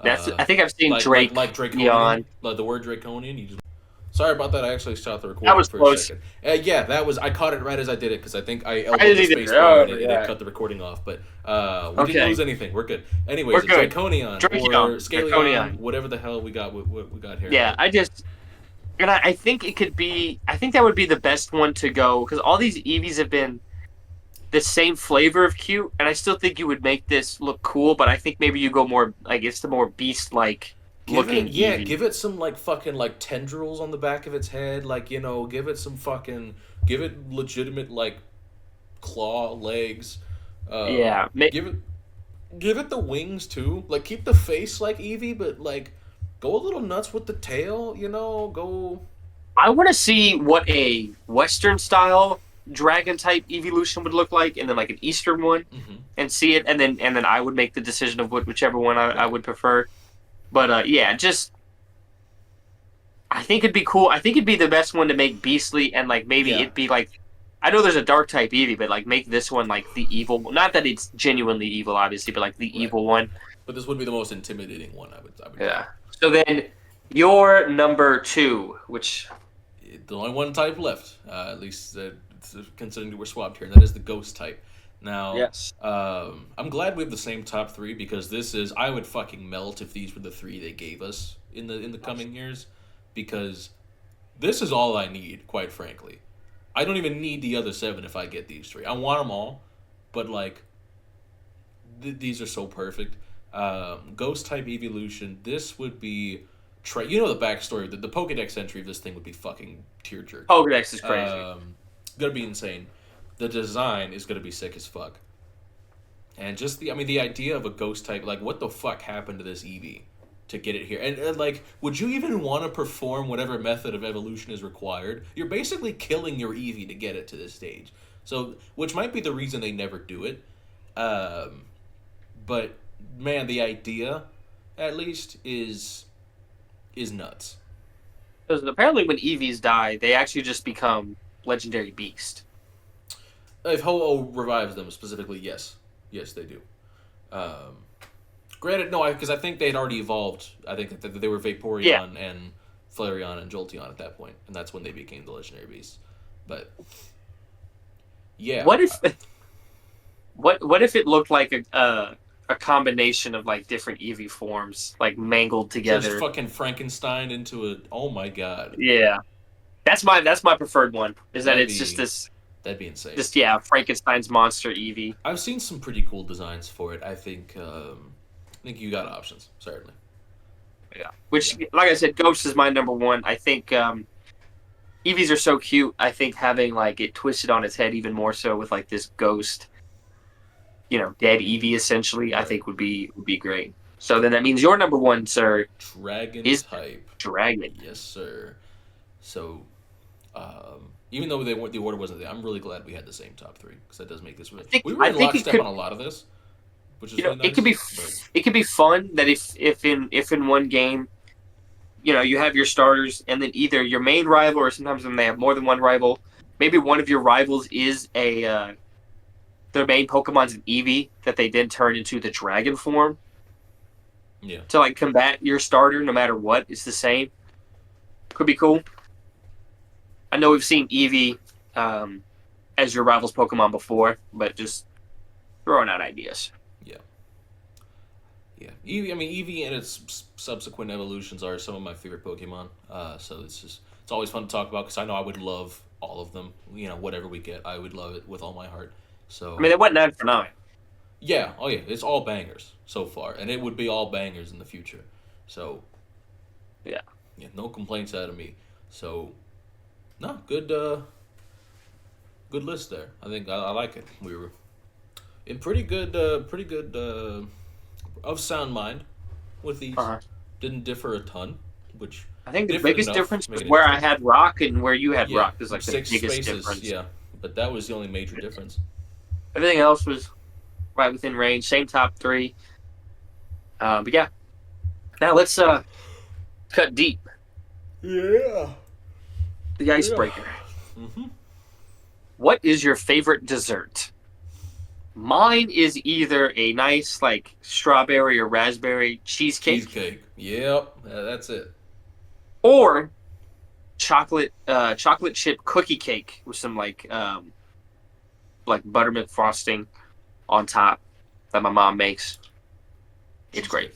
That's. I think I've seen Like Drake. Draconian. Like the word Draconian. You just. Sorry about that. I actually stopped the That recording was for close. a second. Yeah, that was. I caught it right as I did it because I think I I elbowed didn't the either. space bar and Oh, it yeah. cut the recording off. But we Okay. didn't lose anything. We're good. Anyways, We're good. Draconion Draconon. or Scaleon, Draconion. whatever the hell we got. What we got here. Yeah. I think it could be. I think that would be the best one to go because all these Eevees have been the same flavor of cute, and I still think you would make this look cool. But I think maybe you go more. I guess the more beast-like looking Eevee. Give it some like fucking like tendrils on the back of its head, like give it legitimate like claw legs. Yeah. Give it the wings too. Like keep the face like Eevee, but like go a little nuts with the tail. Go. I want to see what a Western style dragon type evolution would look like, and then like an Eastern one, Mm-hmm. and see it, and then I would make the decision of whichever one I would prefer. But yeah, just I think it'd be cool. I think it'd be the best one to make beastly, and like maybe Yeah. it'd be like I know there's a dark type Eevee, but like make this one like the evil. Not that it's genuinely evil, obviously, but like the Right. evil one. But this would be the most intimidating one. I would. Yeah. So then your number two, which The only one type left, at least considering that we're swapped here, and that is the ghost type. Now, yes, I'm glad we have the same top three because I would fucking melt if these were the three they gave us in the coming years, because this is all I need, quite frankly. I don't even need the other seven if I get these three. I want them all, but like these are so perfect. Ghost type evolution. This would be. You know the backstory. The Pokedex entry of this thing would be fucking tear jerking. Pokedex is crazy. Gonna be insane. The design is gonna be sick as fuck. And just the idea of a ghost type, like what the fuck happened to this Eevee to get it here? And like, would you even want to perform whatever method of evolution is required? You're basically killing your Eevee to get it to this stage. So, which might be the reason they never do it. But man, the idea, at least, is nuts. Because apparently, when Eevees die, they actually just become legendary beast. If Ho-Oh revives them specifically, yes, they do. Um, Granted, no, because I think they had already evolved. I think that they were Vaporeon Yeah. and Flareon and Jolteon at that point, and that's when they became the legendary beasts. But yeah, What if what if it looked like a combination of like different Eevee forms, like mangled just together? fucking Frankenstein into a. Oh my god, Yeah, that's my preferred one. Is that that'd it's just be this, that'd be insane. just yeah, Frankenstein's monster Eevee. I've seen some pretty cool designs for it. I think you got options certainly. Yeah, Yeah, which like I said, Ghost is my number one. I think Eevees are so cute. I think having like it twisted on its head even more so with like this ghost, dead Eevee essentially, I right. think would be great. So then that means your number one, sir, Dragon is type, Dragon. yes sir. So even though the order wasn't there, I'm really glad we had the same top three because that does make this really. I think We were I in think it lockstep could on a lot of this, which is really it could be nice. But it could be fun that if in one game, you have your starters and then either your main rival or sometimes when they have more than one rival, maybe one of your rivals is a their main Pokemon's an Eevee that they then turn into the dragon form yeah, to like combat your starter no matter what. It's the same. Could be cool. I know we've seen Eevee as your rival's Pokemon before, but just throwing out ideas. yeah, yeah. Eevee, I mean Eevee and its subsequent evolutions are some of my favorite Pokemon. So it's always fun to talk about because I know I would love all of them. Whatever we get, I would love it with all my heart. I mean, So they went 9 for 9. yeah, oh yeah, it's all bangers so far, and it would be all bangers in the future. So Yeah. yeah, no complaints out of me. So no, good list there. I think I like it. We were in pretty good of sound mind with these. Uh-huh. Didn't differ a ton, which I think the different biggest enough difference to make was it where I interesting. had Rock and where you had Yeah, Rock is like the six biggest spaces. difference. Yeah, but that was the only major difference. Everything else was right within range. Same top three. But yeah, now let's cut deep. Yeah, The yeah. icebreaker. Mm-hmm. What is your favorite dessert? Mine is either a nice like strawberry or raspberry cheesecake Cheesecake. Yep, that's it. or chocolate chip cookie cake with some like buttermilk frosting on top that my mom makes. It's great.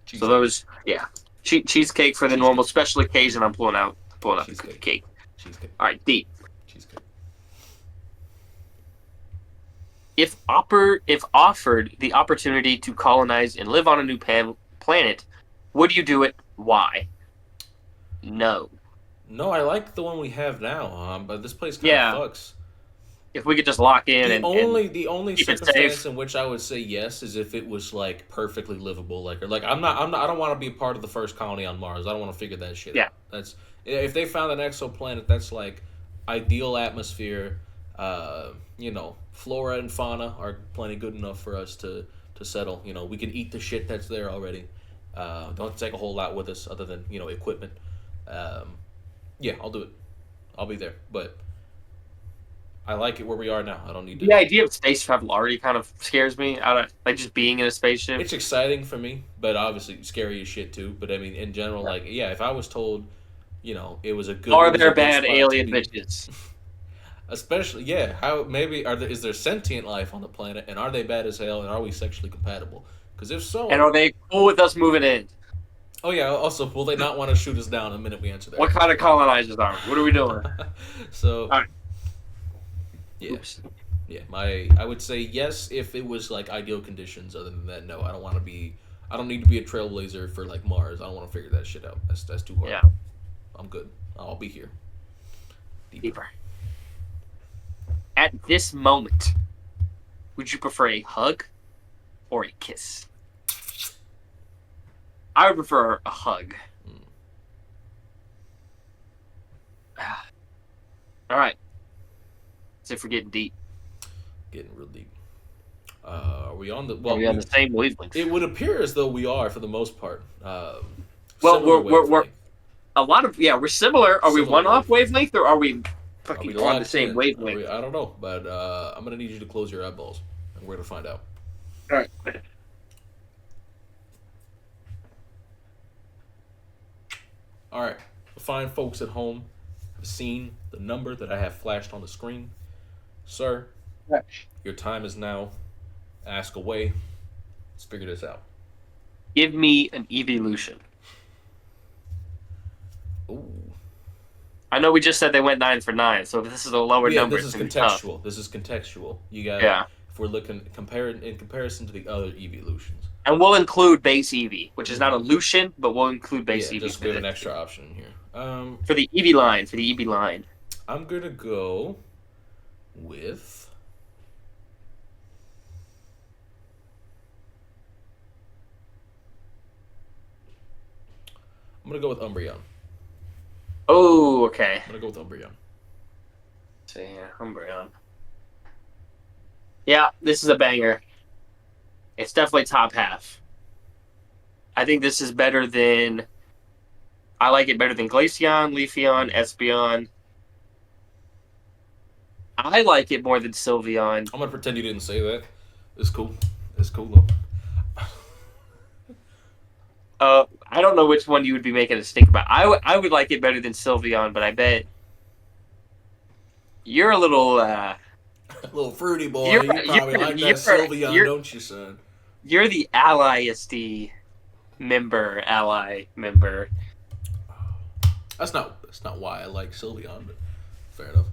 Cheesecake. So Cheesecake. those, yeah, cheesecake for the normal Cheesecake. special occasion. I'm pulling out the cookie Cheesecake. cake. Cheesecake. All right, deep. Cheesecake. If offered the opportunity to colonize and live on a new planet, would you do it? Why? No. No, I like the one we have now, but this place kind of Yeah. fucks. If we could just lock in and The only keep it circumstance safe. in which I would say yes is if it was like perfectly livable. Like I don't want to be a part of the first colony on Mars. I don't want to figure that shit Yeah. out. That's if they found an exoplanet that's like ideal atmosphere. Flora and fauna are plenty good enough for us to settle. We can eat the shit that's there already. Don't take a whole lot with us other than equipment. Um, yeah, I'll do it. I'll be there, but I like it where we are now. I don't need to. The idea of space travel already kind of scares me. I don't like just being in a spaceship. It's exciting for me, but obviously scary as shit too. But I mean, in general, like, yeah, if I was told, Are it was a there good bad spot to alien be, bitches? especially, yeah, how maybe is there sentient life on the planet, and are they bad as hell, and are we sexually compatible? Because if And so, are they cool with us moving in? oh yeah, also, will they not want to shoot us down the minute we answer that What kind of question? colonizers are we? What are we doing? So All right. yeah, Oops. Yeah, I would say yes if it was like ideal conditions. Other than that, no. I don't want to be. I don't need to be a trailblazer for like Mars. I don't want to figure that shit out. That's too hard. Yeah, I'm good. I'll be here. Deeper. deeper. At this moment, would you prefer a hug or a kiss? I would prefer a hug. Mm. All right. So if we're getting deep, Getting real deep. Are we on the? are Well, we on the same wavelength? it would appear as though we are for the most part. Well, Similar we're wavelength. a lot of we're similar. Are we Similar one off wavelength. wavelength or are we Are we fucking on the locked same in? wavelength? I don't know, but I'm gonna need you to close your eyeballs, and we're gonna find out. All right. All right, the fine folks at home have seen the number that I have flashed on the screen, sir. Your time is now. Ask away. Let's figure this out. Give me an evolution. Ooh. I know we just said they went 9 for 9, so if this is a lower Yeah, number, this it's is gonna be tough. contextual. This is contextual. You got Yeah, if we're looking compared in comparison to the other evolutions. and we'll include base Eevee, which is not a Mm-hmm. Lucian, but we'll include base Yeah, Eevee just for we have this an extra option in here. for the Eevee line. For the Eevee line, I'm gonna go with. I'm gonna go with Umbreon. oh, okay. I'm gonna go with Umbreon. So yeah, Umbreon. Yeah, this is a banger. It's definitely top half. I think this is better than. I like it better than Glaceon, Leafeon, Espeon. I like it more than Sylveon. I'm gonna pretend you didn't say that. It's cool. It's cool though. I don't know which one you would be making a stink about. I would like it better than Sylveon, but I bet you're a little. Little fruity boy, You're you probably like that Sylveon, you're don't you, son? you're the ally member. That's not why I like Sylveon, but fair enough.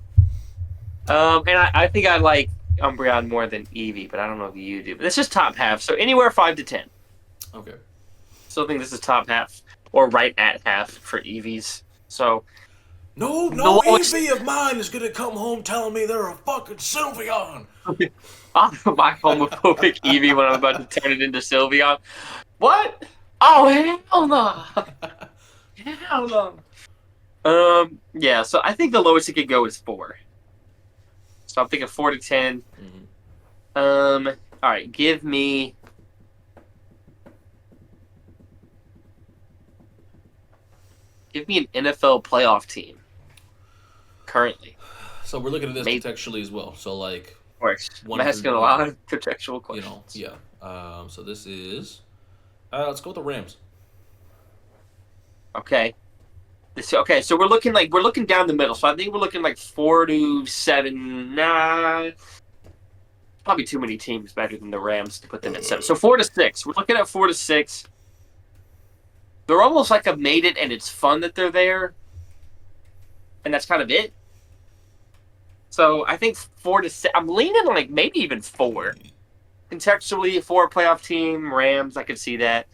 And I think I like Umbreon more than Eevee, but I don't know if you do. But this is top half, so anywhere 5 to 10. Okay. Still think this is top half or right at half for Eevees. So No, the no lowest. Eevee of mine is gonna come home telling me they're a fucking Sylveon. I'll put my homophobic Eevee when I'm about to turn it into Sylveon. What? Oh hell no! Hell no! Yeah. So I think the lowest it could go is 4. So I'm thinking 4 to 10. Mm-hmm. All right. Give me an NFL playoff team currently. So we're looking at this Maybe. contextually as well. So like Of course. one I'm asking a lot of contextual questions. yeah. So this is. Let's go with the Rams. Okay. Okay, so we're looking down the middle. So I think we're looking like 4 to 7. Nah, probably too many teams better than the Rams to put them at 7. So 4 to 6. We're looking at 4 to 6. They're almost like I've made it, and it's fun that they're there, and that's kind of it. So I think 4 to 6. I'm leaning like maybe even 4. Contextually, 4 playoff team, Rams. I could see that.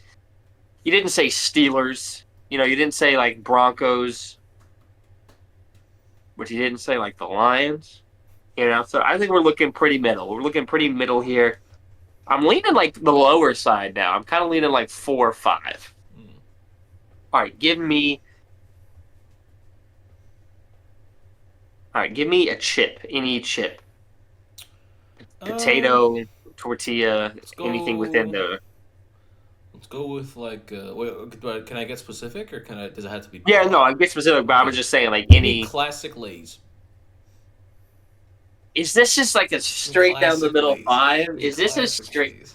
You didn't say Steelers. You didn't say like Broncos, but you didn't say like the Lions. So I think we're looking pretty middle. We're looking pretty middle here. I'm leaning like the lower side now. I'm kind of leaning like 4 or 5. All right, give me a chip, any chip, potato, tortilla, anything within the. Let's go with like. Wait, can I get specific or can I? Does it have to be? Yeah, no, I get specific, but I was just saying like Give me any. classic Lay's. Is this just like a straight down the middle Lay's. 5? Is this a Classic straight? Lay's.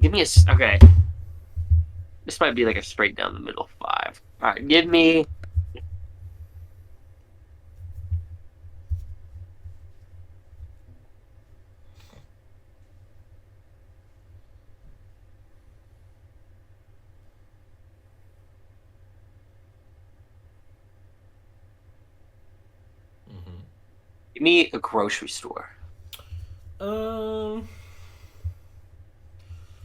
Give me okay. This might be like a straight down the middle 5. All right, give me. Mm-hmm. Give me a grocery store. Um,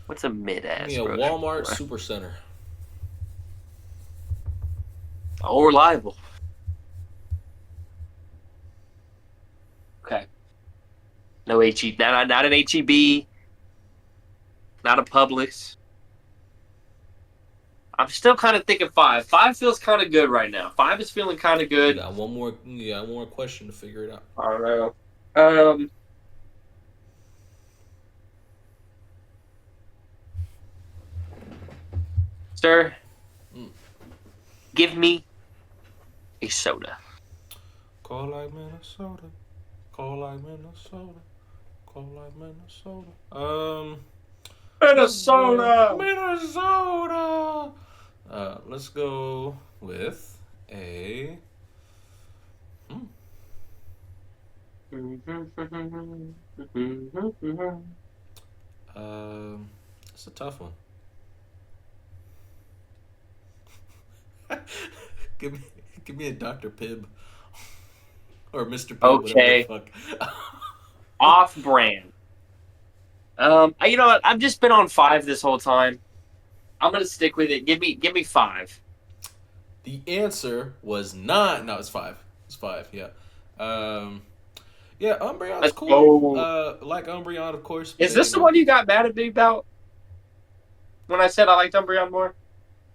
What's a Give me mid-ass a grocery Walmart store? Supercenter. Oh, reliable. Okay. No HE, not an HEB, not a Publix. I'm still kind of thinking five. Five feels kind of good right now. Five is feeling kind of You good. got one more. You got one more question to figure it out. I don't know. Um, Sir, Mm. give me a soda. Call like Minnesota. Call like Minnesota. Call like Minnesota. Let's go Minnesota. Minnesota. Let's go with a. Hmm, it's a tough one. give me, give me a Dr. Pibb or Mr. Pibb, whatever the Okay, fuck. off-brand. You know what? I've just been on five this whole time. I'm gonna stick with it. Give me five. The answer was not. No, it's five. It's five. Yeah. Um, yeah, Umbreon's Let's cool. go. Like Umbreon, of course, Is but this the one you got mad at me about when I said I liked Umbreon more?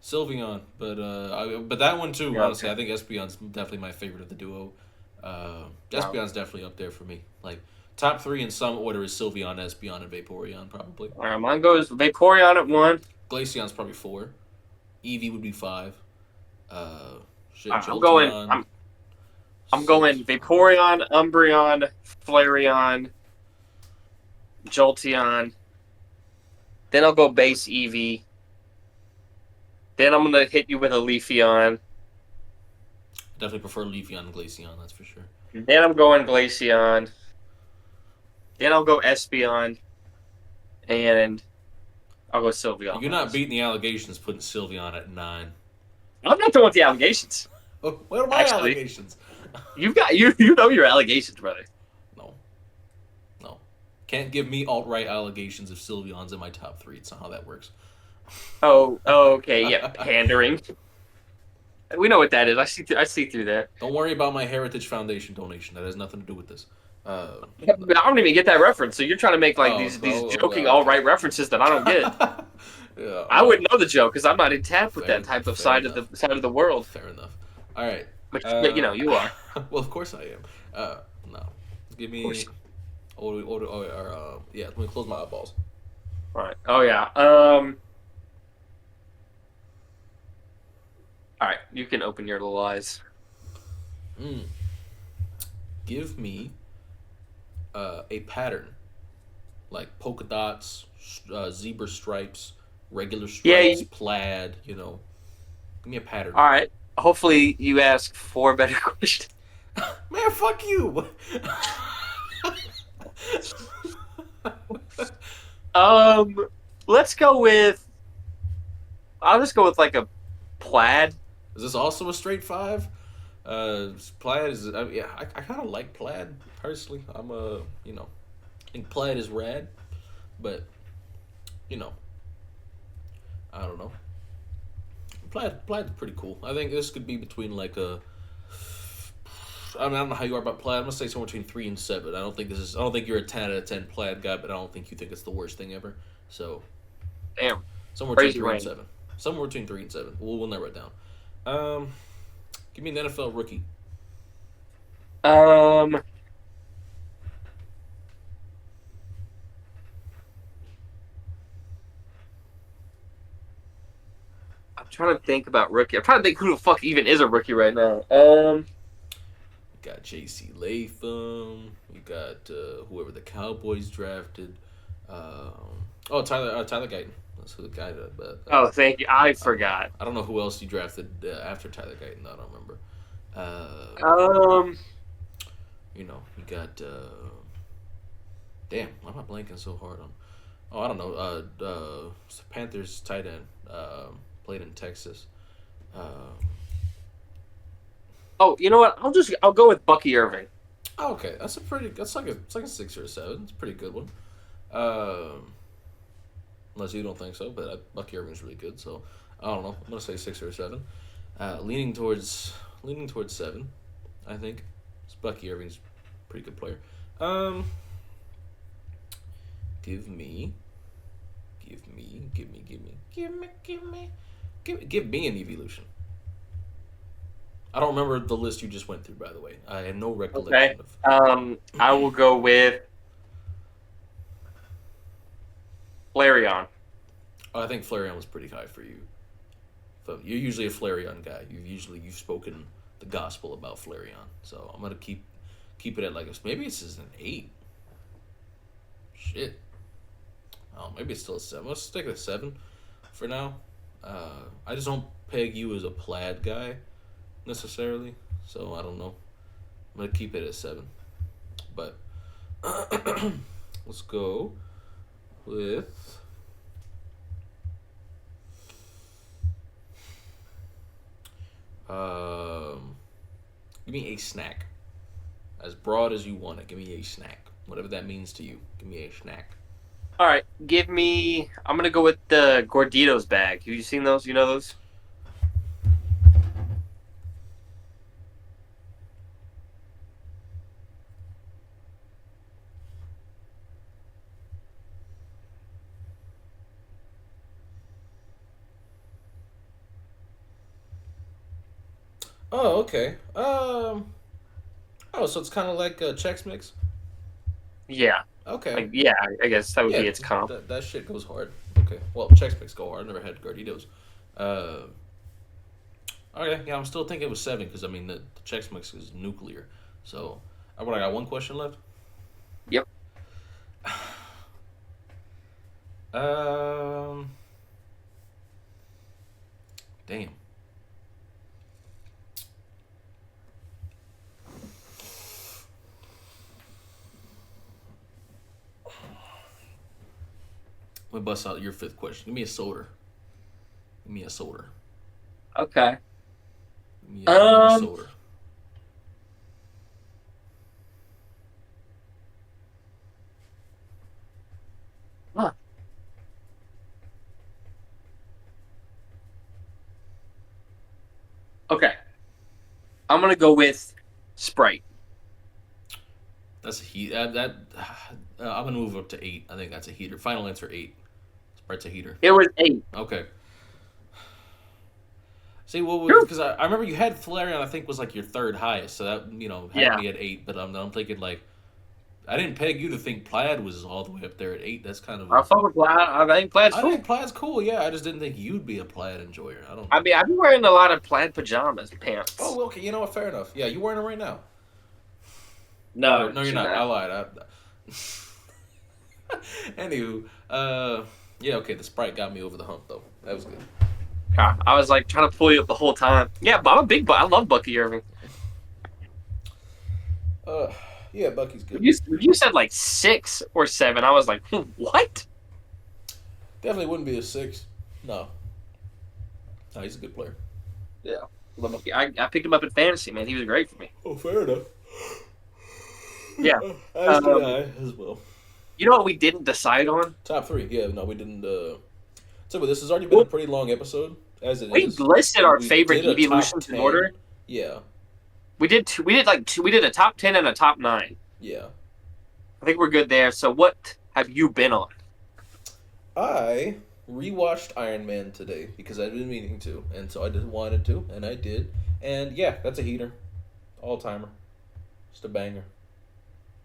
Sylveon. But that one too. Yeah. Honestly, Okay. I think Espeon's definitely my favorite of the duo. Wow. Espeon's definitely up there for me. Like top three in some order is Sylveon, Espeon, and Vaporeon probably. All right, mine goes Vaporeon at one. Glaceon's probably four. Eevee would be five. Uh, All shit, right, I'm going. Jolteon I'm six. going Vaporeon, Umbreon, Flareon, Jolteon. Then I'll go base Eevee. Then I'm gonna hit you with a Leafeon. Definitely prefer Leafeon and Glaceon. That's for sure. Then I'm going Glaceon. Then I'll go Espeon, and I'll go Sylveon You're not last. beating the allegations putting Sylveon at nine. I'm not done with the allegations. Oh, what are my Actually, allegations? you've got you know your allegations, brother. No, no. Can't give me alt right allegations if Sylveon's in my top three. It's not how that works. Oh, okay, yeah, pandering. We know what that is. I see through that. Don't worry about my Heritage Foundation donation. That has nothing to do with this. I don't even get that reference. So you're trying to make like Oh, these oh, joking all okay. right references that I don't get. Yeah, I wouldn't know the joke because I'm not in tap with that type of fair side of enough. the world. Fair enough. All right. But you know you are. Well, of course I am. No. Give Of course. me. Yeah, let me close my eyeballs. All right. Oh yeah. All right. You can open your little eyes. Mm. Give me a pattern like polka dots, zebra stripes, regular Yeah. stripes, plaid. Give me a pattern. All right. Hopefully you ask four better questions. Man, fuck you. Um. Let's go with. I'll just go with like a plaid. Is this also a straight five? Plaid is. Yeah, I kind of like plaid personally. I think plaid is rad, but you know, I don't know. Plaid's pretty cool. I think this could be between like a. I don't know how you are about plaid. I'm gonna say somewhere between 3 and 7. I don't think this is. I don't think you're a 10 out of 10 plaid guy, but I don't think you think it's the worst thing ever. So Damn. somewhere between Crazy three and range. seven. Somewhere between 3 and 7. We'll narrow it down. Um, Give me an NFL rookie. Um. I'm trying to think about rookie. I'm trying to think who the fuck even is a rookie right now. You got J.C. Latham. You got whoever the Cowboys drafted. Tyler Guyton. That's who the guy. Oh, thank you. I forgot. I don't know who else you drafted after Tyler Guyton. I don't remember. Uh, Um. you got. Damn, why am I blanking so hard on? Oh, I don't know. Panthers tight end. Played in Texas. Um, Oh, you know what? I'll go with Bucky Irving. Oh, okay, that's a pretty. It's like a 6 or a 7. It's a pretty good one. Um, Unless you don't think so, but Bucky Irving's really good. So I don't know. I'm gonna say 6 or a 7. Leaning towards 7. I think. Bucky Irving's a pretty good player. Um, give me, give me, give me, give me, give me, give me, give me an evolution. I don't remember the list you just went through, by the way. I had no Okay. recollection of. I will go with Flareon. Oh, I think Flareon was pretty high for you. So you're usually a Flareon guy. You've spoken the gospel about Flareon. So I'm gonna keep it at like maybe it's just an 8. Shit. Oh, maybe it's still a 7. Let's stick at a 7 for now. I just don't peg you as a plaid guy necessarily. So I don't know. I'm gonna keep it at 7. But let's go with um. Give me a snack, as broad as you want it. Give me a snack, whatever that means to you. Give me a snack. All right, give me. I'm gonna go with the Gorditos bag. Have you seen those? You know those? Oh, okay. Oh, so it's kind of like a Chex Mix. Yeah. Okay. Like, yeah, I guess that would Yeah, be its comp. that shit goes hard. Okay. Well, Chex Mix go hard. I never had Garditos. Uh, okay. Yeah, I'm still thinking it was 7 because I mean the Chex Mix is nuclear. So, I got one question left. Yep. Um, damn. Let me bust out your 5th question. Give me a soda. Give me a soda. Okay. Give me a Um. soda. Huh. Okay. I'm gonna go with Sprite. That's a heat. I'm gonna move up to 8. I think that's a heater. Final answer 8. Sprite's a heater. It was 8. Okay. See, what was Whew. because I remember you had Flareon. I think was like your third highest, so that had Yeah. me at 8. But I'm thinking like I didn't peg you to think Plaid was all the way up there at 8. That's kind of I a. fuck with Plaid. I think Plaid's I think cool. Plaid's cool. Yeah, I just didn't think you'd be a Plaid enjoyer. I don't I know. mean, I've been wearing a lot of plaid pajamas, Oh, pants. well, okay. You know what? Fair enough. Yeah, you wearing them right now. Or No, no, you're should not. I not. lied. Anywho, yeah, okay. The Sprite got me over the hump though. That was good. God, I was like trying to pull you up the whole time. Yeah, but I'm a big. I love Bucky Irving. Uh, yeah, Bucky's When good. you said like 6 or 7, I was like, what? Definitely wouldn't be a 6. No, no, he's a good player. Yeah, love Bucky. I picked him up in fantasy, man. He was great for me. Oh, fair enough. Yeah. As did Um, I as well. you know what we didn't decide on? Top 3. Yeah, no, we didn't. So, but this has already been a Well, pretty long episode as it we is. listed our We favorite did a top Eeveelutions in 10. order. Yeah, We did two. We did like two. We did a top 10 and a top 9. yeah. I think we're good there. So what have you been on? I rewatched Iron Man today because I've been meaning to, and so I just wanted to, and I did. And yeah, that's a heater, all timer, just a banger.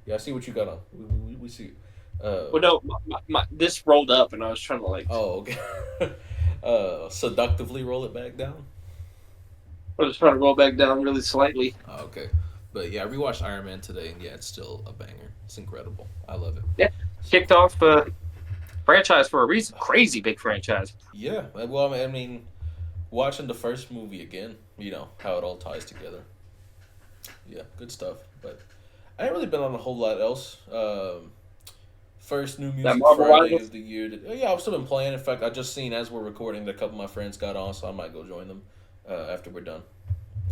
Yeah, I see what you got on. We see. Well, no, this rolled up, and I was trying to like. Oh, okay. Seductively roll it back down. I was trying to roll back down really slightly. Oh, okay. But yeah, I rewatched Iron Man today, and yeah, it's still a banger. It's incredible. I love it. Yeah, So kicked off a franchise for a reason. Crazy big franchise. yeah, well, I mean, watching the first movie again, how it all ties together. Yeah, good stuff. But I ain't really been on a whole lot else. First new That music Marvel Friday Rivals. of the year. Yeah, I've still been playing. In fact, I just seen as we're recording that a couple of my friends got on, so I might go join them after we're done.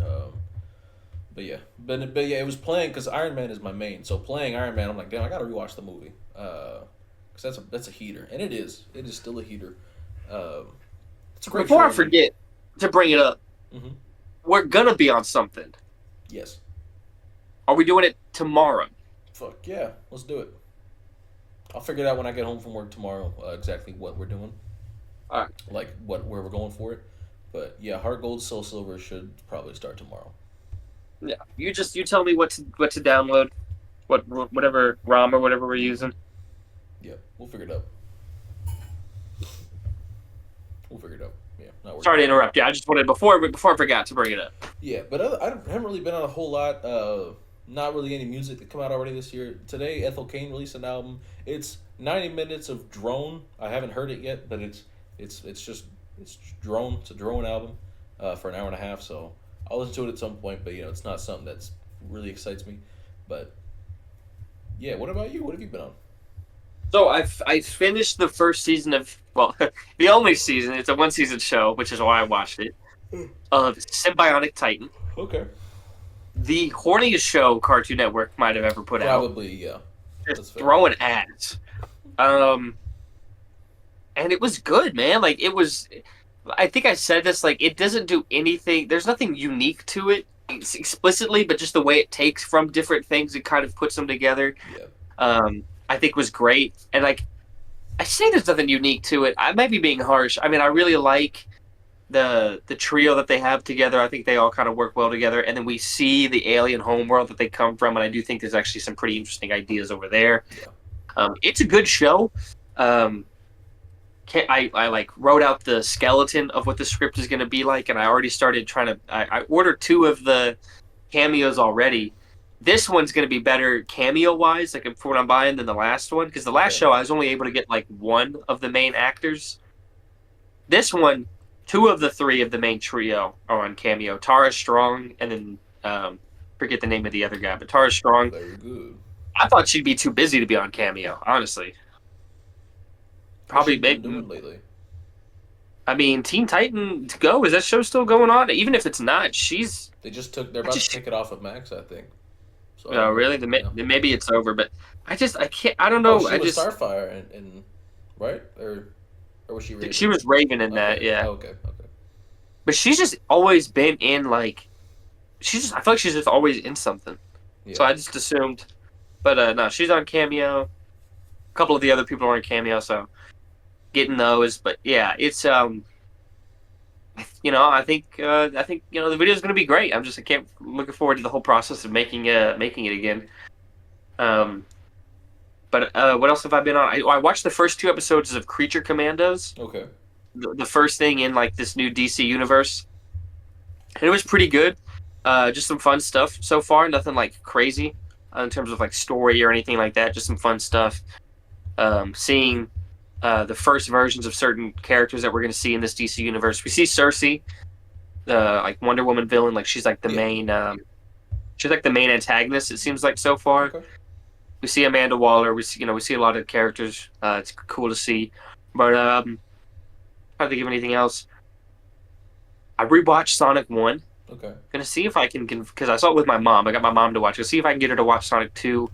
Um, but yeah, it was playing because Iron Man is my main. So playing Iron Man, I'm like, damn, I gotta rewatch the movie. Because that's a heater, and it is still a heater. Um, it's a great Before I trilogy. forget to bring it up, Hmm. we're gonna be on something. Yes. Are we doing it tomorrow? Fuck yeah, let's do it. I'll figure it out when I get home from work tomorrow. Exactly what we're doing, All right. like where we're going for it. But yeah, Heart Gold, Soul Silver should probably start tomorrow. Yeah. You tell me what to download, whatever ROM or whatever we're using. Yeah, we'll figure it out. We'll figure it out. Yeah, not worried Sorry to about it. interrupt you. I just wanted before I forgot to bring it up. Yeah, but I haven't really been on a whole lot. Not really any music that come out already this year. Today, Ethel Cain released an album. It's 90 minutes of drone. I haven't heard it yet, but it's just it's drone. It's a drone album, for an hour and a half. So I'll listen to it at some point. But it's not something that's really excites me. But yeah, what about you? What have you been on? So I finished the first season of the only season. It's a one season show, which is why I watched it. Of Symbiotic Titan, Okay, the horniest show Cartoon Network might have ever put out. probably yeah. Just That's fair. throwing ads. Um, and it was good, man. Like it was. I think I said this. Like it doesn't do anything. There's nothing unique to it explicitly, but just the way it takes from different things and kind of puts them together. Yeah. I think was great. And like I say, there's nothing unique to it. I might be being harsh. I mean, I really like the trio that they have together. I think they all kind of work well together. And then we see the alien homeworld that they come from, and I do think there's actually some pretty interesting ideas over there. Yeah. It's a good show. Um, I like wrote out the skeleton of what the script is going to be like, and I already started trying to. I ordered two of the cameos already. This one's going to be better cameo wise, like for what I'm buying, than the last one. Because the last Okay. show I was only able to get like one of the main actors. This one, two of the three of the main trio are on cameo. Tara Strong, and then forget the name of the other guy, but Tara Strong. Very good. I thought she'd be too busy to be on cameo. Honestly, What's she probably been maybe. doing lately? I mean, Teen Titan Go, is that show still going on? Even if it's not, she's. They just took. They're I about to just. take it off of Max, I think. So I Oh, don't know. really? Yeah. Then maybe it's over. But I can't. I don't Oh, know. she I was just. Starfire, and right, or was she She Raven? was Raven in that, Okay. yeah. Oh, okay. Okay. But she's just always been in, like. I feel like she's just always in something. Yeah. So I just assumed. But no, she's on cameo. A couple of the other people are on cameo, so getting those. But yeah, it's. I think the video is going to be great. I can't looking forward to the whole process of making it again. Um, but what else have I been on? I watched the first two episodes of Creature Commandos, Okay. the first thing in like this new DC universe, and it was pretty good. Just some fun stuff so far. Nothing like crazy in terms of like story or anything like that. Just some fun stuff. Seeing the first versions of certain characters that we're going to see in this DC universe. We see Cersei, like Wonder Woman villain. Like she's like the Yeah. main. She's like the main antagonist. It seems like so far. Okay. We see Amanda Waller. We see a lot of characters. It's cool to see. But trying to think of anything else. I rewatched Sonic One. Okay. Gonna see if I can because I saw it with my mom. I got my mom to watch. Gonna see if I can get her to watch Sonic Two,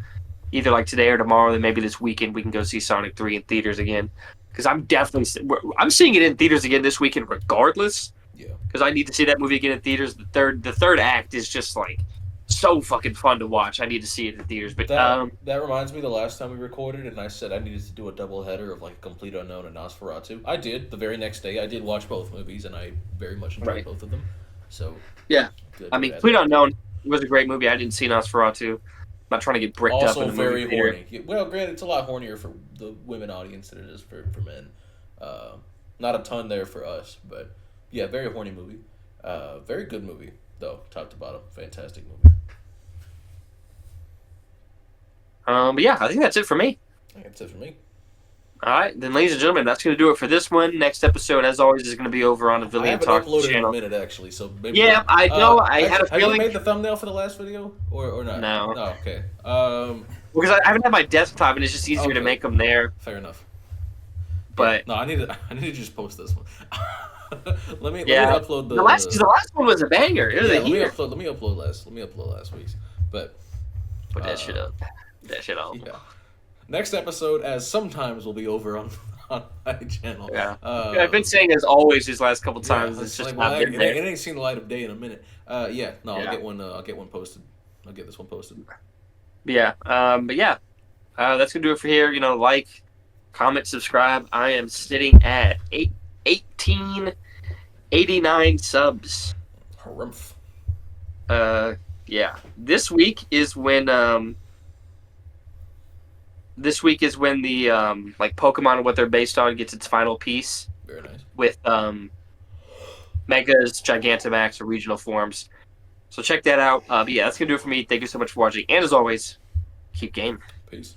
either like today or tomorrow. Then maybe this weekend we can go see Sonic Three in theaters again. Because I'm seeing it in theaters again this weekend regardless. Yeah. Because I need to see that movie again in theaters. The third act is just like so fucking fun to watch. I need to see it in theaters. But That reminds me the last time we recorded, and I said I needed to do a double header of like Complete Unknown and Nosferatu. I did the very next day. I did watch both movies, and I very much enjoyed right, both of them. So yeah. good. I We mean, had Complete that. Unknown was a great movie. I didn't see Nosferatu. I'm not trying to get bricked up Also in the movie very theater. horny. Well, granted, it's a lot hornier for the women audience than it is for men. Not a ton there for us, but yeah, very horny movie. Very good movie though, top to bottom, fantastic movie. But yeah, I think that's it for me. I think that's it for me. All right, then, ladies and gentlemen, that's going to do it for this one. Next episode, as always, is going to be over on I Avillion haven't Talks uploaded in a channel. minute actually, so maybe. Yeah, I know. I had a have you feeling. made the thumbnail for the last video or not? No, No. Okay. because I haven't had my desktop, and it's just easier to Okay. make them there. Fair enough. Yeah. But No, I need to just post this one. Let me yeah, upload the last one was a banger. It was yeah, a heater. let me upload last week's. But Put that shit uh up. Put that shit on. yeah. Next episode, as sometimes will be over on on my channel. Yeah. I've been saying as always these last couple Yeah, times. It's it's just like, well, not been there. it ain't seen the light of day in a minute. Yeah, no, Yeah. I'll get one posted. I'll get this one posted. Yeah. But yeah, that's gonna do it for here. Like, comment, subscribe. I am sitting at 1889 subs. Harumph. Uh, yeah. This week is when the like Pokemon and what they're based on gets its final piece Very nice. with Megas, Gigantamax, or regional forms. So check that out. But yeah, that's gonna do it for me. Thank you so much for watching, and as always, keep gaming. Peace.